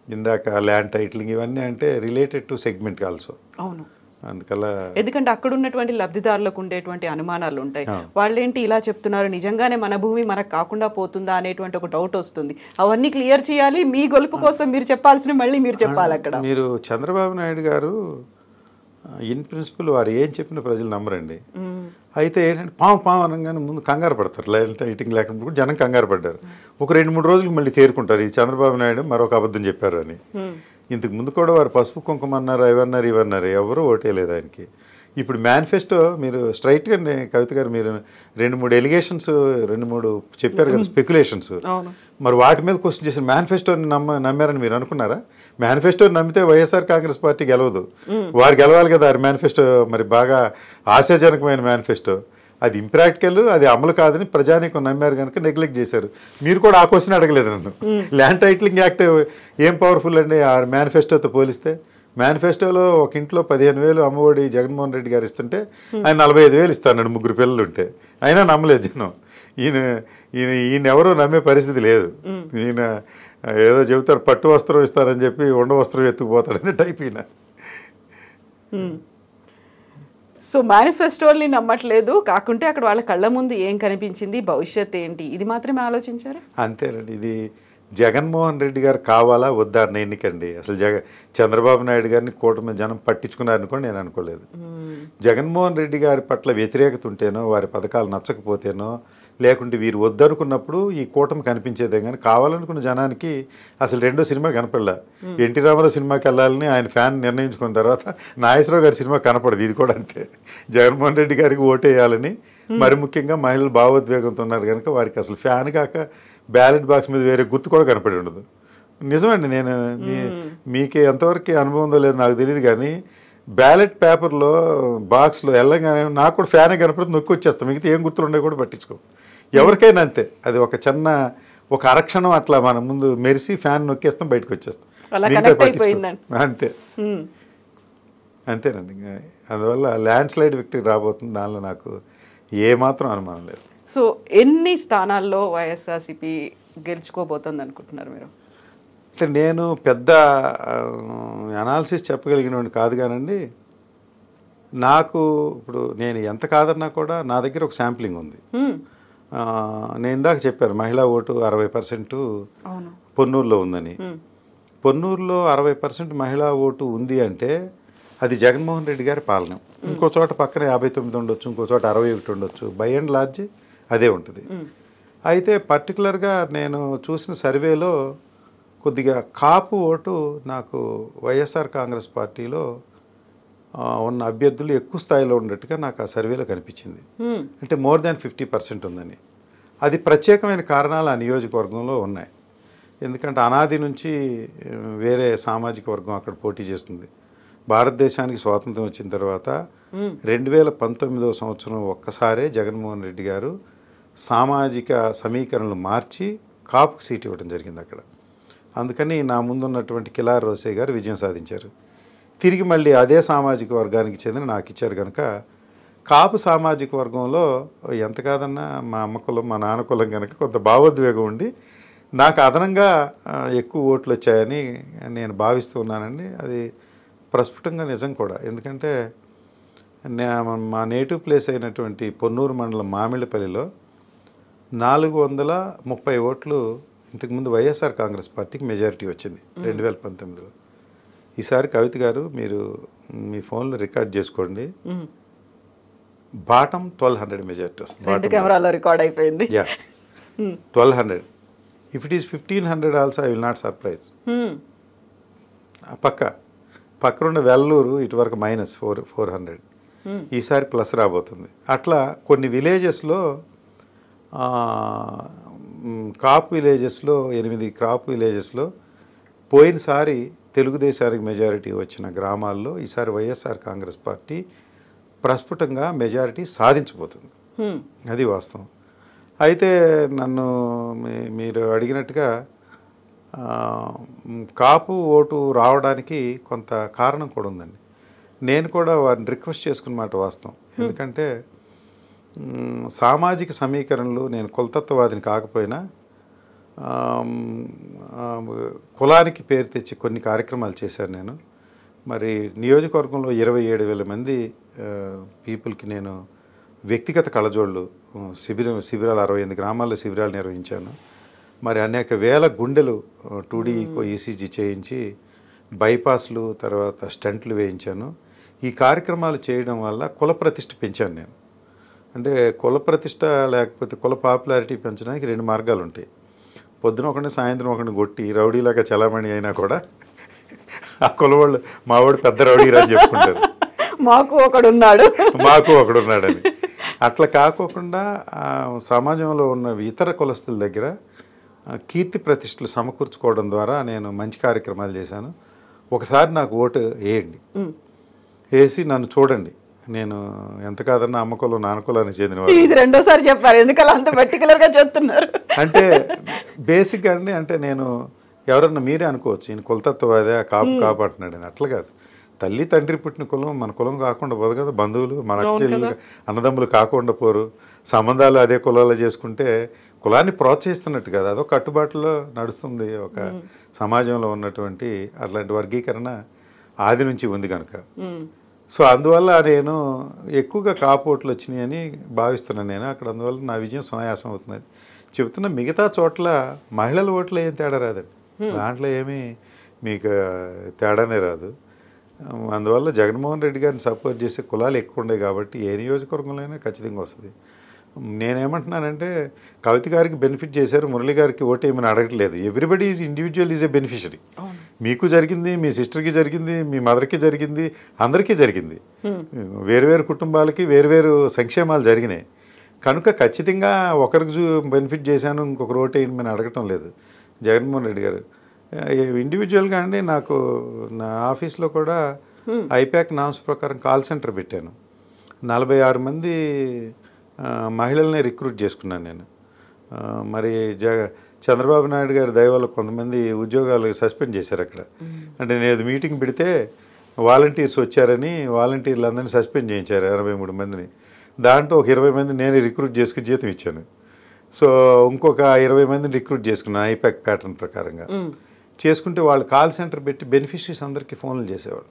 ఇందాక ల్యాండ్ టైటిలింగ్ ఇవన్నీ అంటే రిలేటెడ్ టు సెగ్మెంట్ ఆల్సో. అవును, అందుకలా ఎందుకంటే అక్కడ ఉన్నటువంటి లబ్ధిదారులకు ఉండేటువంటి అనుమానాలు ఉంటాయి. వాళ్ళేంటి ఇలా చెప్తున్నారు, నిజంగానే మన భూమి మనకు కాకుండా పోతుందా అనేటువంటి ఒక డౌట్ వస్తుంది. అవన్నీ క్లియర్ చేయాలి. మీ గొలుపు కోసం మీరు చెప్పాల్సిన మళ్ళీ మీరు చెప్పాలి. అక్కడ మీరు చంద్రబాబు నాయుడు గారు ఇన్ ప్రిన్సిపల్ వారు ఏం చెప్పిన ప్రజలు నమ్మరండి. అయితే ఏంటంటే పాము అనగానే ముందు కంగారు పడతారు, లైటింగ్ లేకుండా కూడా జనం కంగారు పడ్డారు. ఒక 2-3 రోజులకు మళ్ళీ తేరుకుంటారు, ఈ చంద్రబాబు నాయుడు మరొక అబద్ధం చెప్పారు అని. ఇంతకు ముందు కూడా వారు పసుపు కుంకుమ అన్నారు, ఇవన్నారు ఎవరు ఓటేయలేదు ఆయనకి. ఇప్పుడు మేనిఫెస్టో మీరు స్ట్రైట్గా కవిత గారు మీరు 2-3 ఎలిగేషన్స్ 2-3 చెప్పారు కదా, స్పెక్యులేషన్స్. మరి వాటి మీద క్వశ్చన్ చేసిన మేనిఫెస్టోని నమ్మారని మీరు అనుకున్నారా? మేనిఫెస్టోని నమ్మితే వైఎస్ఆర్ కాంగ్రెస్ పార్టీ గెలవదు, వారు గెలవాలి కదా. ఆ మేనిఫెస్టో మరి బాగా ఆశాజనకమైన మేనిఫెస్టో, అది ఇంప్రాక్టికల్, అది అమలు కాదని ప్రజానీకం నమ్మారు కనుక నెగ్లెక్ట్ చేశారు. మీరు కూడా ఆ క్వశ్చన్ అడగలేదు నన్ను. ల్యాండ్ టైటిలింగ్ యాక్ట్ ఏం పవర్ఫుల్ అండి ఆ మేనిఫెస్టోతో పోలిస్తే? మేనిఫెస్టోలో ఒక ఇంట్లో 15,000 అమ్మఒడి జగన్మోహన్ రెడ్డి గారు ఇస్తుంటే ఆయన 45,000 ఇస్తాడు 3 పిల్లలు ఉంటే, అయినా నమ్మలేదు జనం. ఈయన ఎవరూ నమ్మే పరిస్థితి లేదు. ఈయన ఏదో చెబుతారు పట్టు వస్త్రం ఇస్తారని చెప్పి ఉండ వస్త్రం ఎత్తుకుపోతాడని టైప్ ఈయన. సో మేనిఫెస్టోల్ని నమ్మట్లేదు, కాకుంటే అక్కడ వాళ్ళ కళ్ళ ముందు ఏం కనిపించింది, భవిష్యత్ ఏంటి, ఇది మాత్రమే ఆలోచించారు. అంతేనండి. ఇది జగన్మోహన్ రెడ్డి గారు కావాలా వద్దా అన్న ఎన్నికండి. అసలు చంద్రబాబు నాయుడు గారిని కూటమి జనం పట్టించుకున్నారనుకోండి, నేను అనుకోలేదు. జగన్మోహన్ రెడ్డి గారి పట్ల వ్యతిరేకత ఉంటేనో, వారి పథకాలు నచ్చకపోతేనో, లేకుంటే వీరు వద్దనుకున్నప్పుడు ఈ కూటమి కనిపించేదే కానీ కావాలనుకున్న జనానికి అసలు రెండో సినిమా కనపడలే. ఎన్టీ రామారావు సినిమాకి వెళ్ళాలని ఆయన ఫ్యాన్ నిర్ణయించుకున్న తర్వాత నాగేశ్వరరావు గారి సినిమా కనపడదు. ఇది కూడా అంతే. జగన్మోహన్ రెడ్డి గారికి ఓటేయాలని, మరి ముఖ్యంగా మహిళలు భావోద్వేగంతో ఉన్నారు కనుక వారికి అసలు ఫ్యాన్ కాక బ్యాలెట్ బాక్స్ మీద వేరే గుర్తు కూడా కనపడి ఉండదు. నిజమండి. నేను మీకు ఎంతవరకు అనుభవం ఉందో లేదో నాకు తెలియదు కానీ బ్యాలెట్ పేపర్లో బాక్స్లో వెళ్ళగానే నాకు కూడా ఫ్యానే కనపడుతుంది, నొక్కి వచ్చేస్తాం. మిగతా ఏం గుర్తులు ఉండే కూడా పట్టించుకో. ఎవరికైనా అంతే. అది ఒక అరక్షణం అట్లా మన ముందు మెరిసి ఫ్యాన్ నొక్కేస్తాం, బయటకు వచ్చేస్తాం. అంతే అంతేనండి. అందువల్ల ల్యాండ్ స్లైడ్ విక్టరీ రాబోతుంది, దానిలో నాకు ఏమాత్రం అనుమానం లేదు. సో ఎన్ని స్థానాల్లో వైఎస్ఆర్సీపీ గెలుచుకోబోతుంది అనుకుంటున్నారు మీరు? అంటే నేను పెద్ద అనాలిసిస్ చెప్పగలిగిన కాదు కానండి. నాకు ఇప్పుడు నేను ఎంత కాదన్నా కూడా నా దగ్గర ఒక శాంప్లింగ్ ఉంది. నేను ఇందాక చెప్పాను మహిళా ఓటు 60% పొన్నూరులో ఉందని. పొన్నూరులో 60% మహిళా ఓటు ఉంది అంటే అది జగన్మోహన్ రెడ్డి గారి పాలన. ఇంకో చోట పక్కన 59 ఉండొచ్చు, ఇంకో చోట 61 ఉండొచ్చు. బై అండ్ లార్జ్ అదే ఉంటుంది. అయితే పర్టికులర్గా నేను చూసిన సర్వేలో కొద్దిగా కాపు ఓటు నాకు వైఎస్ఆర్ కాంగ్రెస్ పార్టీలో ఉన్న అభ్యర్థులు ఎక్కువ స్థాయిలో ఉన్నట్టుగా నాకు ఆ సర్వేలో కనిపించింది. అంటే మోర్ దాన్ 50% ఉందని. అది ప్రత్యేకమైన కారణాలు ఆ నియోజకవర్గంలో ఉన్నాయి. ఎందుకంటే అనాది నుంచి వేరే సామాజిక వర్గం అక్కడ పోటీ చేస్తుంది. భారతదేశానికి స్వాతంత్రం వచ్చిన తర్వాత 2019వ సంవత్సరం ఒక్కసారే జగన్మోహన్ రెడ్డి గారు సామాజిక సమీకరణలు మార్చి కాపుకు సీట్ ఇవ్వడం జరిగింది అక్కడ. అందుకని నా ముందున్నటువంటి కిలార్ రోసే గారు విజయం సాధించారు. తిరిగి మళ్ళీ అదే సామాజిక వర్గానికి చెందిన నాకు ఇచ్చారు కనుక కాపు సామాజిక వర్గంలో ఎంత కాదన్నా మా అమ్మ కులం మా నాన్న కులం కనుక కొంత భావోద్వేగం ఉండి నాకు అదనంగా ఎక్కువ ఓట్లు వచ్చాయని నేను భావిస్తూ ఉన్నానండి. అది ప్రస్ఫుటంగా నిజం కూడా. ఎందుకంటే మా నేటివ్ ప్లేస్ అయినటువంటి పొన్నూరు మండలం మామిళ్ళపల్లిలో 430 ఓట్లు ఇంతకుముందు వైఎస్ఆర్ కాంగ్రెస్ పార్టీకి మెజారిటీ వచ్చింది 2019లో. ఈసారి కవిత గారు మీరు మీ ఫోన్లో రికార్డ్ చేసుకోండి, బాటం 1200 మెజారిటీ వస్తుంది. కెమెరాలో రికార్డ్ అయిపోయింది. 1200. If it is 1500 also I will not surprise. పక్కనున్న వెల్లూరు ఇటువరకు -400, ఈసారి ప్లస్ రాబోతుంది. అట్లా కొన్ని విలేజెస్లో కాపు విలేజెస్లో 8 కాపు విలేజెస్లో పోయినసారి తెలుగుదేశానికి మెజారిటీ వచ్చిన గ్రామాల్లో ఈసారి వైఎస్ఆర్ కాంగ్రెస్ పార్టీ ప్రస్ఫుటంగా మెజారిటీ సాధించబోతుంది. అది వాస్తవం. అయితే నన్ను మీరు అడిగినట్టుగా కాపు ఓటు రావడానికి కొంత కారణం కూడా ఉందండి. నేను కూడా వారిని రిక్వెస్ట్ చేసుకున్న మాట వాస్తవం. ఎందుకంటే సామాజిక సమీకరణలు నేను కులతత్వవాదిని కాకపోయినా కులానికి పేరు తెచ్చి కొన్ని కార్యక్రమాలు చేశాను నేను. మరి నియోజకవర్గంలో 27,000 మంది పీపుల్కి నేను వ్యక్తిగత కళజోళ్ళు శిబిరాలు 68 గ్రామాల్లో శిబిరాలు నిర్వహించాను. మరి అనేక వేల గుండెలు 2D ఈసీజీ చేయించి బైపాస్లు తర్వాత స్టంట్లు వేయించాను. ఈ కార్యక్రమాలు చేయడం వల్ల కుల ప్రతిష్ఠ పెంచాను నేను. అంటే కుల ప్రతిష్ట లేకపోతే కుల పాపులారిటీ పెంచడానికి 2 మార్గాలు ఉంటాయి. పొద్దున ఒకటి సాయంత్రం ఒకటి కొట్టి రౌడీలాగా చలామణి అయినా కూడా ఆ కులవాళ్ళు మావాడు పెద్ద రౌడీ అని చెప్పుకుంటారు. మాకు ఒకడున్నాడు అని. అట్లా కాకోకుండా సమాజంలో ఉన్న ఇతర కులస్తుల దగ్గర కీర్తి ప్రతిష్టలు సమకూర్చుకోవడం ద్వారా నేను మంచి కార్యక్రమాలు చేశాను. ఒకసారి నాకు ఓటు వేయండి, వేసి నన్ను చూడండి, నేను ఎంత కాదన్నా అమ్మ కులం నాన్న కులానికి చెందినవాడు. ఇది రెండోసారి చెప్పారు, ఎందుకలా అంత పర్టికులర్గా చెప్తున్నారు? అంటే బేసిక్గా అండి, అంటే నేను ఎవరన్నా మీరే అనుకోవచ్చు ఈయన కులతత్వవాదే కాపు అంటున్నాడు అని. అట్లా కాదు. తల్లి తండ్రి పుట్టిన కులం మన కులం కాకుండా పోదు కదా. బంధువులు మన చెల్లెలు అన్నదమ్ములు కాకుండా పోరు. సంబంధాలు అదే కులాలు చేసుకుంటే కులాన్ని ప్రోత్సహిస్తున్నట్టు కదా, అదొక కట్టుబాటులో నడుస్తుంది ఒక సమాజంలో ఉన్నటువంటి అట్లాంటి వర్గీకరణ ఆది నుంచి ఉంది కనుక. సో అందువల్ల నేను ఎక్కువగా కాపు ఓట్లు వచ్చినాయని భావిస్తున్నాను నేను అక్కడ. అందువల్ల నా విజయం సునాయాసం అవుతుంది చెబుతున్నా. మిగతా చోట్ల మహిళల ఓట్లు ఏం తేడా రాదండి, దాంట్లో ఏమీ మీకు తేడానే రాదు. అందువల్ల జగన్మోహన్ రెడ్డి గారిని సపోర్ట్ చేసే కులాలు ఎక్కువ ఉన్నాయి కాబట్టి ఏ నియోజకవర్గంలో అయినా ఖచ్చితంగా వస్తుంది. నేనేమంటున్నానంటే కవిత గారికి బెనిఫిట్ చేశారు, మురళి గారికి ఓటు ఏమని అడగట్లేదు. Everybody is individual is a beneficiary. మీకు జరిగింది, మీ సిస్టర్కి జరిగింది, మీ మదర్కి జరిగింది, అందరికీ జరిగింది. వేరువేరు కుటుంబాలకి వేరువేరు సంక్షేమాలు జరిగినాయి కనుక ఖచ్చితంగా ఒకరికి బెనిఫిట్ చేశాను ఇంకొకరు ఓటు వేయమని అడగటం లేదు జగన్మోహన్ రెడ్డి గారు. ఇండివిజువల్గా అండి నాకు నా ఆఫీస్లో కూడా ఐపాక్ నామ్స్ ప్రకారం కాల్ సెంటర్ పెట్టాను. 46 మంది మహిళల్ని రిక్రూట్ చేసుకున్నాను నేను. మరి చంద్రబాబు నాయుడు గారి దయ వల్ల కొంతమంది ఉద్యోగాలు సస్పెండ్ చేశారు అక్కడ. అంటే నేను మీటింగ్ పెడితే వాలంటీర్స్ వచ్చారని వాలంటీర్లందరినీ సస్పెండ్ చేయించారు 63 మందిని. దాంట్లో ఒక 20 మంది నేనే రిక్రూట్ చేసుకుని జీతం ఇచ్చాను. సో ఇంకొక 20 మందిని రిక్రూట్ చేసుకున్నాను ఐపాక్ ప్యాటర్న్ ప్రకారంగా. చేసుకుంటే వాళ్ళు కాల్ సెంటర్ పెట్టి బెనిఫిషరీస్ అందరికీ ఫోన్లు చేసేవాళ్ళు.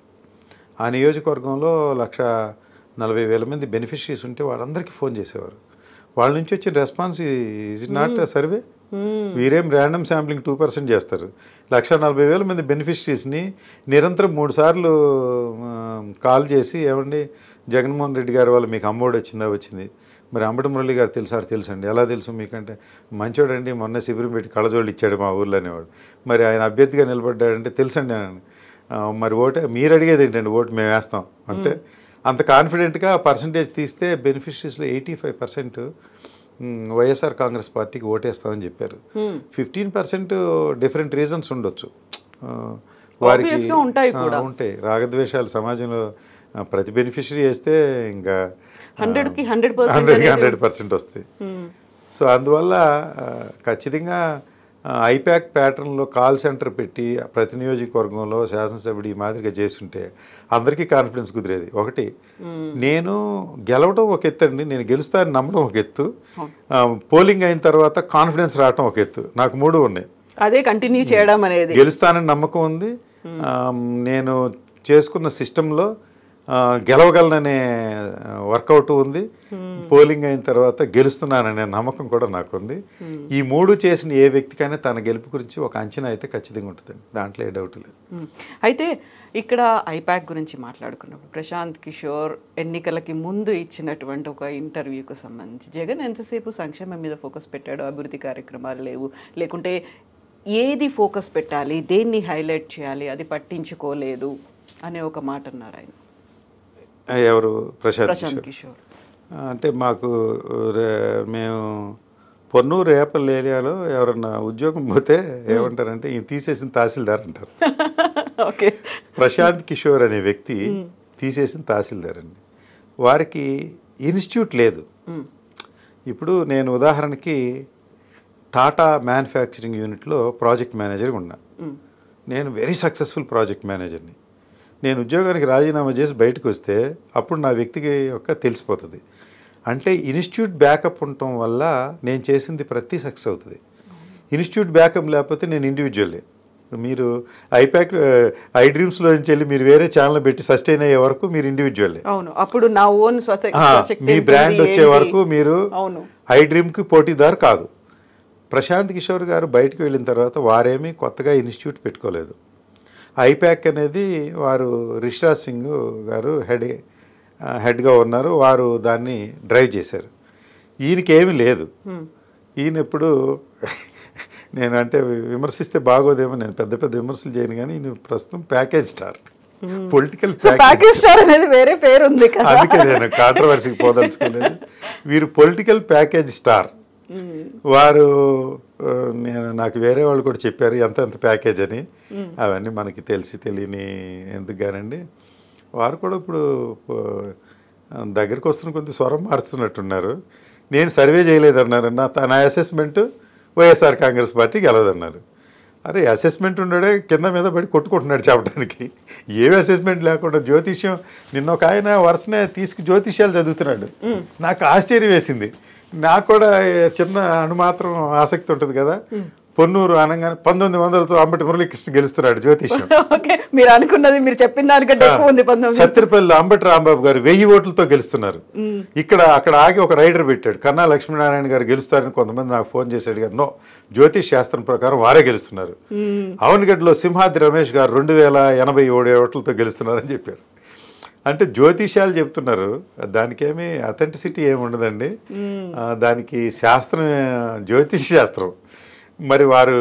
ఆ నియోజకవర్గంలో 140,000 మంది బెనిఫిషరీస్ ఉంటే వాళ్ళందరికీ ఫోన్ చేసేవారు. వాళ్ళ నుంచి వచ్చిన రెస్పాన్స్ ఈజ్ నాట్ సర్వే, వీరేం ర్యాండమ్ శాంప్లింగ్ 2% చేస్తారు. 140,000 మంది బెనిఫిషరీస్ని నిరంతరం 3 సార్లు కాల్ చేసి ఏమండి జగన్మోహన్ రెడ్డి గారి వల్ల మీకు అమ్మఒడి వచ్చింది, మరి అంబటి మురళి గారు తెలుసండి. ఎలా తెలుసు మీకంటే మంచోడండి, మొన్న శిబిరం పెట్టి కళ్ళజోళ్ళు ఇచ్చాడు మా ఊర్లో అనేవాడు. మరి ఆయన అభ్యర్థిగా నిలబడ్డాడంటే తెలుసండి అని. మరి ఓటు మీరు అడిగేది ఏంటండి, ఓటు మేము వేస్తాం అంటే అంత కాన్ఫిడెంట్గా పర్సంటేజ్ తీస్తే బెనిఫిషరీస్లో 85% వైఎస్ఆర్ కాంగ్రెస్ పార్టీకి ఓటేస్తామని చెప్పారు. 15% డిఫరెంట్ రీజన్స్ ఉండొచ్చు, వారికి ఉంటాయి రాగద్వేషాలు సమాజంలో. ప్రతి బెనిఫిషరీ వేస్తే ఇంకా 100% వస్తాయి. సో అందువల్ల ఖచ్చితంగా ఐపాక్ ప్యాటర్న్లో కాల్ సెంటర్ పెట్టి ప్రతి నియోజకవర్గంలో శాసనసభ్యుడు ఈ మాదిరిగా చేస్తుంటే అందరికీ కాన్ఫిడెన్స్ కుదిరేది. ఒకటి, నేను గెలవడం ఒక ఎత్తు అండి, నేను గెలుస్తానని నమ్మడం ఒక ఎత్తు, పోలింగ్ అయిన తర్వాత కాన్ఫిడెన్స్ రావడం ఒక ఎత్తు. నాకు 3 ఉన్నాయి. అదే కంటిన్యూ చేయడం అనేది. గెలుస్తానని నమ్మకం ఉంది, నేను చేసుకున్న సిస్టంలో గెలవగలననే వర్కౌట్ ఉంది, పోలింగ్ అయిన తర్వాత గెలుస్తున్నాననే నమ్మకం కూడా నాకుంది. ఈ 3 చేసిన ఏ వ్యక్తికైనా తన గెలుపు గురించి ఒక అంచనా అయితే ఖచ్చితంగా ఉంటుందండి, దాంట్లో ఏ డౌట్ లేదు. అయితే ఇక్కడ ఐపాక్ గురించి మాట్లాడుకున్నప్పుడు ప్రశాంత్ కిషోర్ ఎన్నికలకి ముందు ఇచ్చినటువంటి ఒక ఇంటర్వ్యూకు సంబంధించి జగన్ ఎంతసేపు సంక్షేమం మీద ఫోకస్ పెట్టాడు, అభివృద్ధి కార్యక్రమాలు లేవు, లేకుంటే ఏది ఫోకస్ పెట్టాలి, దేన్ని హైలైట్ చేయాలి అది పట్టించుకోలేదు అనే ఒక మాట అన్నారు ఆయన. ఎవరు? ప్రశాంత్ కిషోర్. అంటే మాకు మేము పొన్నూరు రేపల్ ఏరియాలో ఎవరన్నా ఉద్యోగం పోతే ఏమంటారంటే ఈయన తీసేసిన తహసీల్దార్ అంటారు. ప్రశాంత్ కిషోర్ అనే వ్యక్తి తీసేసిన తహసీల్దార్ అండి. వారికి ఇన్స్టిట్యూట్ లేదు. ఇప్పుడు నేను ఉదాహరణకి టాటా మ్యానుఫ్యాక్చరింగ్ యూనిట్లో ప్రాజెక్ట్ మేనేజర్గా ఉన్నా. నేను వెరీ సక్సెస్ఫుల్ ప్రాజెక్ట్ మేనేజర్ని. నేను ఉద్యోగానికి రాజీనామా చేసి బయటకు వస్తే అప్పుడు నా వ్యక్తికి యొక్క తెలిసిపోతుంది. అంటే ఇన్స్టిట్యూట్ బ్యాకప్ ఉండటం వల్ల నేను చేసింది ప్రతి సక్సెస్ అవుతుంది. ఇన్స్టిట్యూట్ బ్యాకప్ లేకపోతే నేను ఇండివిజువల్లే. మీరు ఐపాక్ ఐ డ్రీమ్స్లో నుంచి వెళ్ళి మీరు వేరే ఛానల్ పెట్టి సస్టైన్ అయ్యే వరకు మీరు ఇండివిజువల్లే. అప్పుడు నా ఓన్ మీ బ్రాండ్ వచ్చే వరకు మీరు ఐ డ్రీమ్కి పోటీదారు కాదు. ప్రశాంత్ కిషోర్ గారు బయటకు వెళ్ళిన తర్వాత వారేమీ కొత్తగా ఇన్స్టిట్యూట్ పెట్టుకోలేదు. ఐపాక్ అనేది వారు రిషిరాజ్ సింగ్ గారు హెడ్గా ఉన్నారు, వారు దాన్ని డ్రైవ్ చేశారు. ఈయనకి ఏమీ లేదు. ఈయన ఎప్పుడు నేను అంటే విమర్శిస్తే బాగోదేమో, నేను పెద్ద పెద్ద విమర్శలు చేయను, కానీ ఈయన ప్రస్తుతం package star. Political package star అనేది వేరే పేరు ఉంది కదా. అందుకే నేను కాంట్రవర్సీకి పోదలుచుకోలేదు. వీరు పొలిటికల్ ప్యాకేజ్ స్టార్. వారు నాకు వేరే వాళ్ళు కూడా చెప్పారు ఎంత ప్యాకేజ్ అని. అవన్నీ మనకి తెలియని ఎందుకు కానండి. వారు కూడా ఇప్పుడు దగ్గరికి వస్తున్న కొద్ది స్వరం మారుస్తున్నట్టున్నారు. నేను సర్వే చేయలేదన్నారు. నా అసెస్మెంట్ వైఎస్ఆర్ కాంగ్రెస్ పార్టీ గెలవదన్నారు. అరే అసెస్మెంట్ ఉండడే కింద మీద పడి కొట్టుకుంటున్నాడు చెప్పడానికి. ఏమి అసెస్మెంట్ లేకుండా జ్యోతిష్యం నిన్న ఒక ఆయన వరుసనే జ్యోతిష్యాలు చదువుతున్నాడు. నాకు ఆశ్చర్యం వేసింది. నాకు కూడా చిన్న అణుమాత్రం ఆసక్తి ఉంటుంది కదా. పొన్నూరు అనగానే 1900తో అంబటి మురళీకృష్ణ గెలుస్తున్నాడు జ్యోతిష్యం. మీరు అనుకున్నది మీరు చెప్పిన దానికంటే ఎక్కువ ఉంది. సత్తిపల్లి అంబటి రాంబాబు గారు 1000 ఓట్లతో గెలుస్తున్నారు. అక్కడ ఆగి ఒక రైడర్ పెట్టాడు. కన్నా లక్ష్మీనారాయణ గారు గెలుస్తారని కొంతమంది నాకు ఫోన్ చేశాడు గారు. నో, జ్యోతిష్ శాస్త్రం ప్రకారం వారే గెలుస్తున్నారు. అవనగడ్డలో సింహాద్రి రమేష్ గారు 2087 ఓట్లతో గెలుస్తున్నారని చెప్పారు. అంటే జ్యోతిష్యాలు చెప్తున్నారు. దానికేమీ అథెంటిసిటీ ఏమి ఉండదండి. దానికి శాస్త్రం జ్యోతిష్ శాస్త్రం. మరి వారు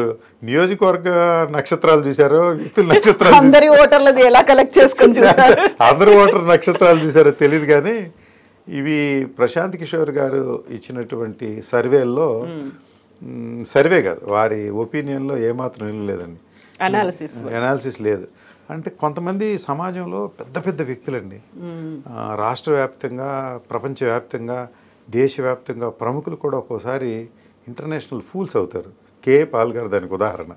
నియోజకవర్గ నక్షత్రాలు చూసారో, వ్యక్తుల నక్షత్రాలు అందరి ఓటర్లది ఎలా కలెక్ట్ చేసుకొని చూసారు, అందరు ఓటర్ నక్షత్రాలు చూసారో తెలియదు. కానీ ఇవి ప్రశాంత్ కిషోర్ గారు ఇచ్చినటువంటి సర్వేల్లో, సర్వే కాదు, వారి ఒపీనియన్లో ఏమాత్రం ఏం లేదండి, అనాలిసిస్ లేదు. అంటే కొంతమంది సమాజంలో పెద్ద పెద్ద వ్యక్తులండి, రాష్ట్ర వ్యాప్తంగా, ప్రపంచవ్యాప్తంగా, దేశవ్యాప్తంగా ప్రముఖులు కూడా ఒక్కోసారి ఇంటర్నేషనల్ ఫూల్స్ అవుతారు. కేఏ పాల్ గారు దానికి ఉదాహరణ.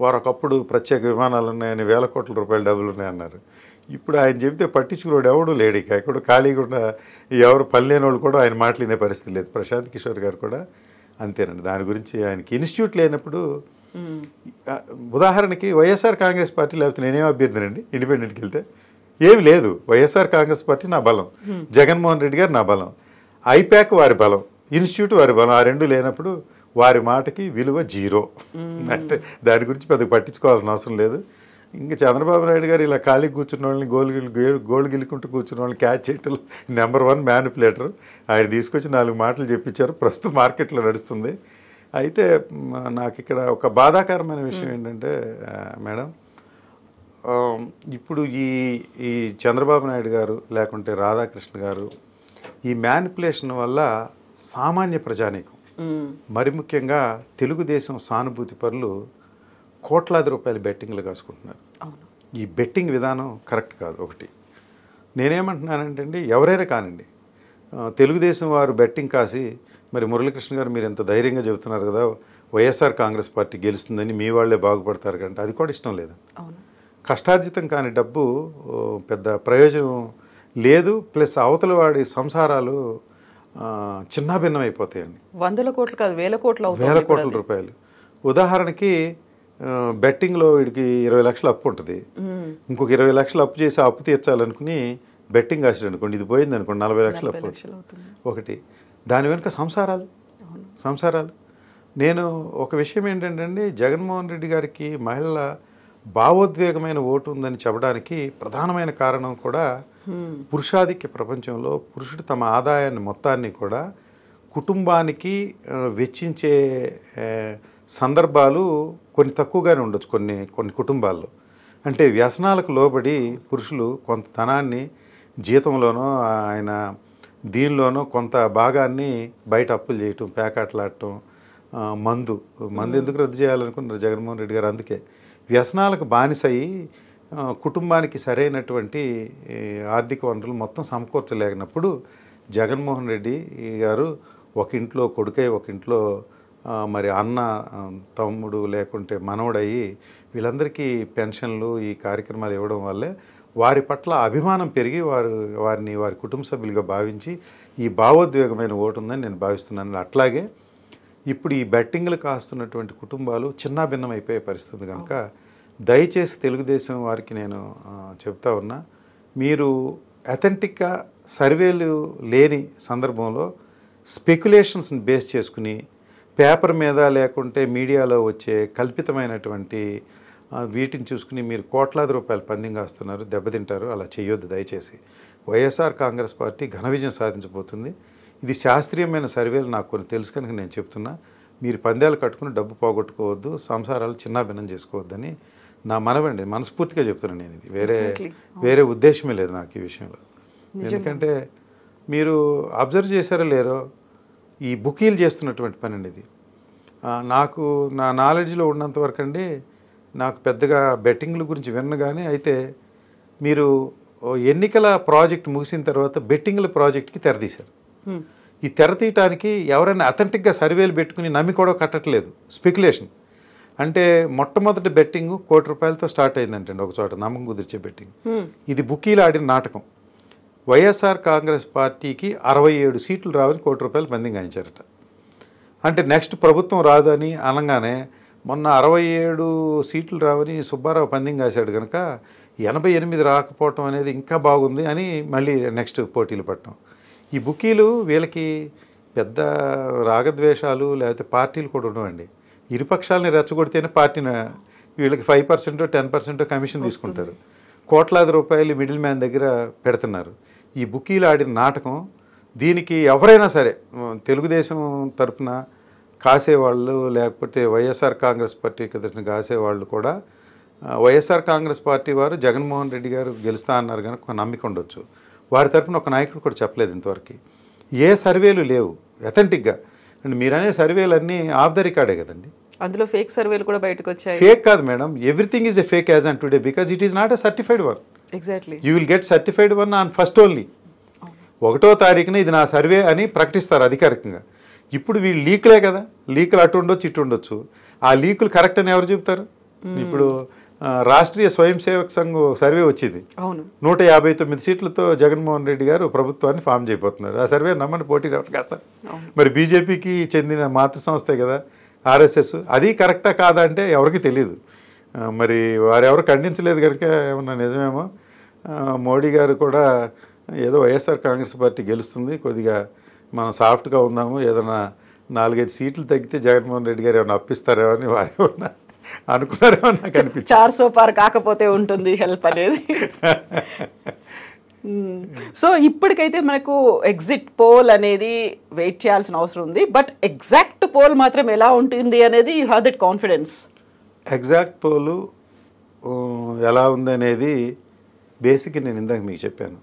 వారు ఒకప్పుడు ప్రత్యేక విమానాలు ఉన్నాయని, వేల కోట్ల రూపాయల డబ్బులు ఉన్నాయన్నారు. ఇప్పుడు ఆయన చెబితే పట్టించుకున్నాడు ఎవడు లేడు. ఇక ఎక్కడ ఖాళీగా ఎవరు పని లేని వాళ్ళు కూడా ఆయన మాటలు వినే పరిస్థితి లేదు. ప్రశాంత్ కిషోర్ గారు కూడా అంతేనండి. దాని గురించి ఆయనకి ఇన్స్టిట్యూట్ లేనప్పుడు, ఉదాహరణకి వైఎస్ఆర్ కాంగ్రెస్ పార్టీ లేకపోతే నేనేం అభ్యర్థినండి ఇండిపెండెంట్కి వెళ్తే ఏమి లేదు. వైఎస్ఆర్ కాంగ్రెస్ పార్టీ నా బలం, జగన్మోహన్ రెడ్డి గారు నా బలం, ఐప్యాక్ వారి బలం, ఇన్స్టిట్యూట్ వారి బలం. ఆ రెండు లేనప్పుడు వారి మాటకి విలువ జీరో. అంటే దాని గురించి పెద్దగా పట్టించుకోవాల్సిన అవసరం లేదు. ఇంకా చంద్రబాబు నాయుడు గారు ఇలా ఖాళీ కూర్చున్న వాళ్ళని గోలు గిలుకుంటూ కూర్చున్న వాళ్ళని క్యాచ్ చేయటం #1 మ్యానిపులేటర్. ఆయన తీసుకొచ్చి 4 మాటలు చెప్పించారు. ప్రస్తుతం మార్కెట్లో నడుస్తుంది. అయితే నాకు ఇక్కడ ఒక బాధాకరమైన విషయం ఏంటంటే మేడం, ఇప్పుడు ఈ చంద్రబాబు నాయుడు గారు లేకుంటే రాధాకృష్ణ గారు ఈ మ్యానిపులేషన్ వల్ల సామాన్య ప్రజానీకం, మరి ముఖ్యంగా తెలుగుదేశం సానుభూతి పరులు కోట్లాది రూపాయలు బెట్టింగ్లు కాసుకుంటున్నారు. ఈ బెట్టింగ్ విధానం కరెక్ట్ కాదు. ఒకటి నేనేమంటున్నానంటే అండి, ఎవరైనా కానండి, తెలుగుదేశం వారు బెట్టింగ్ కాసి, మరి మురళీకృష్ణ గారు మీరు ఎంత ధైర్యంగా చెబుతున్నారు కదా వైఎస్ఆర్ కాంగ్రెస్ పార్టీ గెలుస్తుందని, మీ వాళ్ళే బాగుపడతారు కంటే అది కూడా ఇష్టం లేదు. కష్టార్జితం కాని డబ్బు పెద్ద ప్రయోజనం లేదు. ప్లస్ అవతల వాడి సంసారాలు చిన్నాభిన్నం అయిపోతాయండి. 100 కోట్లు కాదు, 1000 కోట్ల రూపాయలు. ఉదాహరణకి బెట్టింగ్లో వీడికి 20 లక్షలు అప్పు ఉంటుంది. ఇంకొక 20 లక్షలు అప్పు చేసి అప్పు తీర్చాలనుకుని బెట్టింగ్ కాసాడు అనుకోండి, ఇది పోయింది అనుకోండి, 40 లక్షలు అప్పు. ఒకటి దాని వెనుక సంసారాలు. నేను ఒక విషయం ఏంటంటే అండి, జగన్మోహన్ రెడ్డి గారికి మహిళల భావోద్వేగమైన ఓటు ఉందని చెప్పడానికి ప్రధానమైన కారణం కూడా పురుషాధిక్య ప్రపంచంలో పురుషుడు తమ ఆదాయాన్ని మొత్తాన్ని కూడా కుటుంబానికి వెచ్చించే సందర్భాలు కొన్ని తక్కువగానే ఉండొచ్చు కొన్ని కుటుంబాల్లో. అంటే వ్యసనాలకు లోబడి పురుషులు కొంత ధనాన్ని జీతంలోనో ఆయన దీనిలోనో కొంత భాగాన్ని బయట అప్పులు చేయటం, పేకాటలాడటం, మందు ఎందుకు రద్దు చేయాలనుకున్నారు జగన్మోహన్ రెడ్డి గారు. అందుకే వ్యసనాలకు బానిసయి కుటుంబానికి సరైనటువంటి ఆర్థిక వనరులు మొత్తం సమకూర్చలేనప్పుడు జగన్మోహన్ రెడ్డి గారు ఒక ఇంట్లో కొడుకై, ఒక ఇంట్లో మరి అన్న, తమ్ముడు లేకుంటే మనవడయ్యి వీళ్ళందరికీ పెన్షన్లు ఈ కార్యక్రమాలు ఇవ్వడం వల్లే వారి పట్ల అభిమానం పెరిగి వారిని వారి కుటుంబ సభ్యులుగా భావించి ఈ భావోద్వేగమైన ఓటు ఉందని నేను భావిస్తున్నాను. అట్లాగే ఇప్పుడు ఈ బెట్టింగ్లు కాస్తున్నటువంటి కుటుంబాలు చిన్నాభిన్నం అయిపోయే పరిస్థితి కనుక దయచేసి తెలుగుదేశం వారికి నేను చెప్తా ఉన్నా, మీరు అథెంటిక్గా సర్వేలు లేని సందర్భంలో స్పెక్యులేషన్స్ని బేస్ చేసుకుని పేపర్ మీద లేకుంటే మీడియాలో వచ్చే కల్పితమైనటువంటి వీటిని చూసుకుని మీరు కోట్లాది రూపాయలు పందెం కాస్తున్నారు, దెబ్బతింటారు. అలా చేయొద్దు దయచేసి. వైఎస్ఆర్ కాంగ్రెస్ పార్టీ ఘన విజయం సాధించబోతుంది. ఇది శాస్త్రీయమైన సర్వేలు నాకు కొన్ని తెలుసు కనుక నేను చెప్తున్నా, మీరు పందాలు కట్టుకుని డబ్బు పోగొట్టుకోవద్దు, సంసారాలు చిన్నాభిన్నం చేసుకోవద్దని నా మనవండి, మనస్ఫూర్తిగా చెప్తున్నాను నేను. ఇది వేరే ఉద్దేశమే లేదు నాకు ఈ విషయంలో. ఎందుకంటే మీరు అబ్జర్వ్ చేశారో లేరో, ఈ బుకీలు చేస్తున్నటువంటి పని అండి ఇది. నాకు నా నాలెడ్జ్లో ఉన్నంత వరకు అండి, నాకు పెద్దగా బెట్టింగ్ల గురించి విన్న కానీ, అయితే మీరు ఎన్నికల ప్రాజెక్ట్ ముగిసిన తర్వాత బెట్టింగ్ల ప్రాజెక్ట్కి తెరదీశారు. ఈ తెర తీయటానికి ఎవరైనా అథెంటిక్గా సర్వేలు పెట్టుకుని నమ్మి కూడా కట్టట్లేదు, స్పెక్యులేషన్. అంటే మొట్టమొదటి బెట్టింగ్ ₹1,00,00,000తో స్టార్ట్ అయిందంటండి ఒక చోట, నమ్మకం కుదిర్చే బెట్టింగ్. ఇది బుకీలు ఆడిన నాటకం. వైఎస్ఆర్ కాంగ్రెస్ పార్టీకి 67 సీట్లు రావని ₹1,00,00,000 పందెం గాయించారట. అంటే నెక్స్ట్ ప్రభుత్వం రాదు అని అనగానే మొన్న 67 సీట్లు రావని సుబ్బారావు పందెం కాశాడు కనుక 88 రాకపోవటం అనేది ఇంకా బాగుంది అని మళ్ళీ నెక్స్ట్ పోటీలు పట్టడం. ఈ బుకీలు వీళ్ళకి పెద్ద రాగద్వేషాలు లేకపోతే పార్టీలు కూడా ఉండవండి. ఇరుపక్షాలని రెచ్చగొడితేనే పార్టీని, వీళ్ళకి 5% 10% కమిషన్ తీసుకుంటారు. కోట్లాది రూపాయలు మిడిల్ మ్యాన్ దగ్గర పెడుతున్నారు. ఈ బుకీలు ఆడిన నాటకం. దీనికి ఎవరైనా సరే తెలుగుదేశం తరఫున కాసేవాళ్ళు లేకపోతే వైఎస్ఆర్ కాంగ్రెస్ పార్టీకి తరఫున కాసేవాళ్ళు కూడా, వైఎస్ఆర్ కాంగ్రెస్ పార్టీ వారు జగన్మోహన్ రెడ్డి గారు గెలుస్తా అన్నారు కనుక నమ్మిక ఉండొచ్చు. వారి తరఫున ఒక నాయకుడు కూడా చెప్పలేదు ఇంతవరకు. ఏ సర్వేలు లేవు అథెంటిక్గా. అండ్ మీరనే సర్వేలన్నీ ఆఫ్ ద రికార్డే కదండి. అందులో ఫేక్ సర్వేలు కూడా బయటకు వచ్చాయి. ఫేక్ కాదు madam, everything is a fake as on today because it is not a certified one. Exactly. You will get certified one on first only. 1వ తారీఖున ఇది నా సర్వే అని ప్రకటిస్తారు అధికారికంగా. ఇప్పుడు వీళ్ళు లీకులే కదా, లీకులు అటు ఉండొచ్చు ఇటు ఉండొచ్చు. ఆ లీకులు కరెక్ట్ అని ఎవరు చెప్తారు? ఇప్పుడు రాష్ట్రీయ స్వయం సేవక్ సంఘ్ సర్వే వచ్చింది. 159 సీట్లతో జగన్మోహన్ రెడ్డి గారు ప్రభుత్వాన్ని ఫామ్ చేయబోతున్నారు. ఆ సర్వే నమ్మని పోటీ ఎవరు కాస్తారు? మరి బీజేపీకి చెందిన మాతృ సంస్థే కదా ఆర్ఎస్ఎస్. అది కరెక్టా కాదా అంటే ఎవరికి తెలియదు. మరి వారెవరు ఖండించలేదు కనుక ఏమన్నా నిజమేమో. మోడీ గారు కూడా ఏదో వైఎస్ఆర్ కాంగ్రెస్ పార్టీ గెలుస్తుంది, కొద్దిగా మనం సాఫ్ట్గా ఉందాము, ఏదైనా 4-5 సీట్లు తగ్గితే జగన్మోహన్ రెడ్డి గారు ఏమైనా అప్పిస్తారేమో అని వారేమన్నా అనుకున్నారేమో నాకు అనిపించింది. 400 పార్ కాకపోతే ఉంటుంది హెల్ప్ అనేది. సో ఇప్పటికైతే మనకు ఎగ్జిట్ పోల్ అనేది వెయిట్ చేయాల్సిన అవసరం ఉంది. బట్ ఎగ్జాక్ట్ పోల్ మాత్రం ఎలా ఉంటుంది అనేది you have that confidence. Exact poll ఎలా ఉందనేది బేసిక్ నేను ఇందాక మీకు చెప్పాను.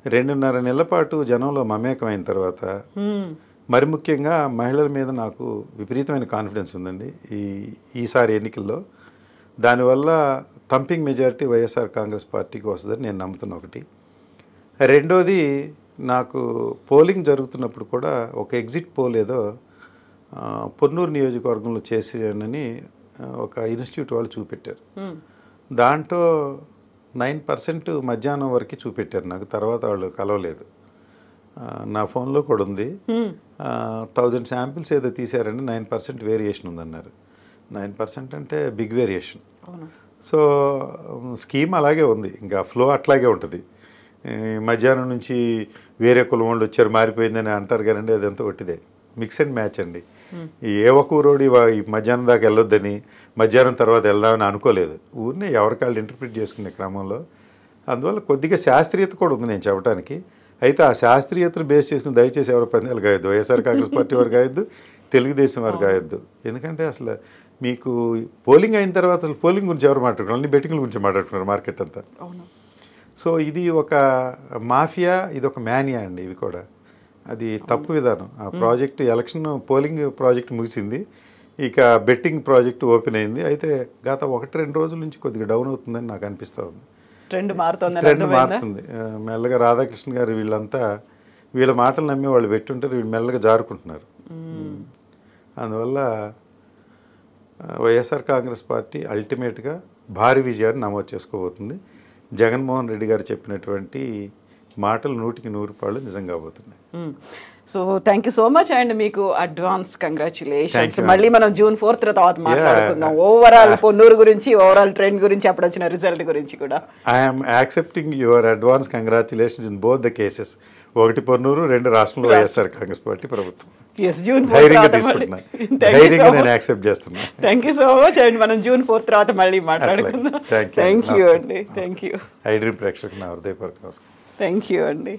2.5 నెలల పాటు జనంలో మమేకమైన తర్వాత మరి ముఖ్యంగా మహిళల మీద నాకు విపరీతమైన కాన్ఫిడెన్స్ ఉందండి ఈసారి ఎన్నికల్లో. దానివల్ల థంపింగ్ మెజారిటీ వైఎస్ఆర్ కాంగ్రెస్ పార్టీకి వస్తుందని నేను నమ్ముతున్నా ఒకటి. రెండోది, నాకు పోలింగ్ జరుగుతున్నప్పుడు కూడా ఒక ఎగ్జిట్ పోల్ ఏదో పొన్నూరు నియోజకవర్గంలో చేసేయనని ఒక ఇన్స్టిట్యూట్ వాళ్ళు చూపెట్టారు. దాంట్లో 9% మధ్యాహ్నం వరకు చూపెట్టారు నాకు. తర్వాత వాళ్ళు కలవలేదు. నా ఫోన్లో కూడా ఉంది. 1000 శాంపిల్స్ ఏదో తీశారండి, 9% వేరియేషన్ ఉందన్నారు. 9% అంటే బిగ్ వేరియేషన్. సో స్కీమ్ అలాగే ఉంది, ఇంకా ఫ్లో అట్లాగే ఉంటుంది. మధ్యాహ్నం నుంచి వేరే కులం వాళ్ళు వచ్చారు మారిపోయిందని అంటారు కదండి, అదంతా ఒట్టిదే, మిక్స్ అండ్ మ్యాచ్ అండి. ఏ ఒక ఊరోడు ఈ మధ్యాహ్నం దాకా వెళ్ళొద్దని మధ్యాహ్నం తర్వాత వెళ్దామని అనుకోలేదు. ఊరినే ఎవరికాళ్ళు ఇంటర్ప్రిట్ చేసుకునే క్రమంలో అందువల్ల కొద్దిగా శాస్త్రీయత కూడా ఉంది నేను చెప్పడానికి. అయితే ఆ శాస్త్రీయతను బేస్ చేసుకుని దయచేసి ఎవరు పందాలు కాయొద్దు, వైఎస్ఆర్ కాంగ్రెస్ పార్టీ వారు కాయొద్దు, తెలుగుదేశం వారు కాయొద్దు. ఎందుకంటే అసలు మీకు పోలింగ్ అయిన తర్వాత అసలు పోలింగ్ గురించి ఎవరు మాట్లాడుకున్నారు, అన్ని బెట్టింగ్ల గురించి మాట్లాడుకున్నారు మార్కెట్ అంతా. సో ఇది ఒక మాఫియా, ఇది ఒక మ్యానియా అండి. ఇవి కూడా అది తప్పు విధానం. ఆ ప్రాజెక్టు ఎలక్షన్ పోలింగ్ ప్రాజెక్ట్ ముగిసింది, ఇక బెట్టింగ్ ప్రాజెక్ట్ ఓపెన్ అయింది. అయితే గత 1-2 రోజుల నుంచి కొద్దిగా డౌన్ అవుతుందని నాకు అనిపిస్తూ ఉంది. ట్రెండ్ మారుతుంది మెల్లగా. రాధాకృష్ణ గారు వీళ్ళంతా వీళ్ళ మాటలు నమ్మి వాళ్ళు పెట్టుంటారు, వీళ్ళు మెల్లగా జారుకుంటున్నారు. అందువల్ల వైఎస్ఆర్ కాంగ్రెస్ పార్టీ అల్టిమేట్గా భారీ విజయాన్ని నమోదు చేసుకోబోతుంది. జగన్మోహన్ రెడ్డి గారు చెప్పినటువంటి మాటలు 100కి 100 నిజం కాబోతున్నాయి. So thank you so much and మీకు అడ్వాన్స్ కంగ్రాచులేషన్స్. మళ్ళీ మనం June 4th తర్వాత మాట్లాడుకుందాం ఓవరాల్ పొన్నూరు గురించి, ఓవరాల్ ట్రెండ్ గురించి, అప్పుడు వచ్చిన రిజల్ట్ గురించి కూడా. I'm accepting your advance congratulations in both the cases. 1 Ponnuru, 2 రాష్ట్రంలో వైఎస్ఆర్ కాంగ్రెస్ పార్టీ ప్రభుత్వం. ధైర్యంగా తీసుకుంటున్నా, ధైర్యంగా నేను యాక్సెప్ట్ చేస్తున్నా. Thank you so much and మనం June 4th తర్వాత మళ్ళీ మాట్లాడుకుందాం. థ్యాంక్ యూ అండి. Thank you. ఐ డ్రీమ్ ప్రేక్షకులకు నా హృదయపూర్వక నమస్కారం. థ్యాంక్ యూ అండి.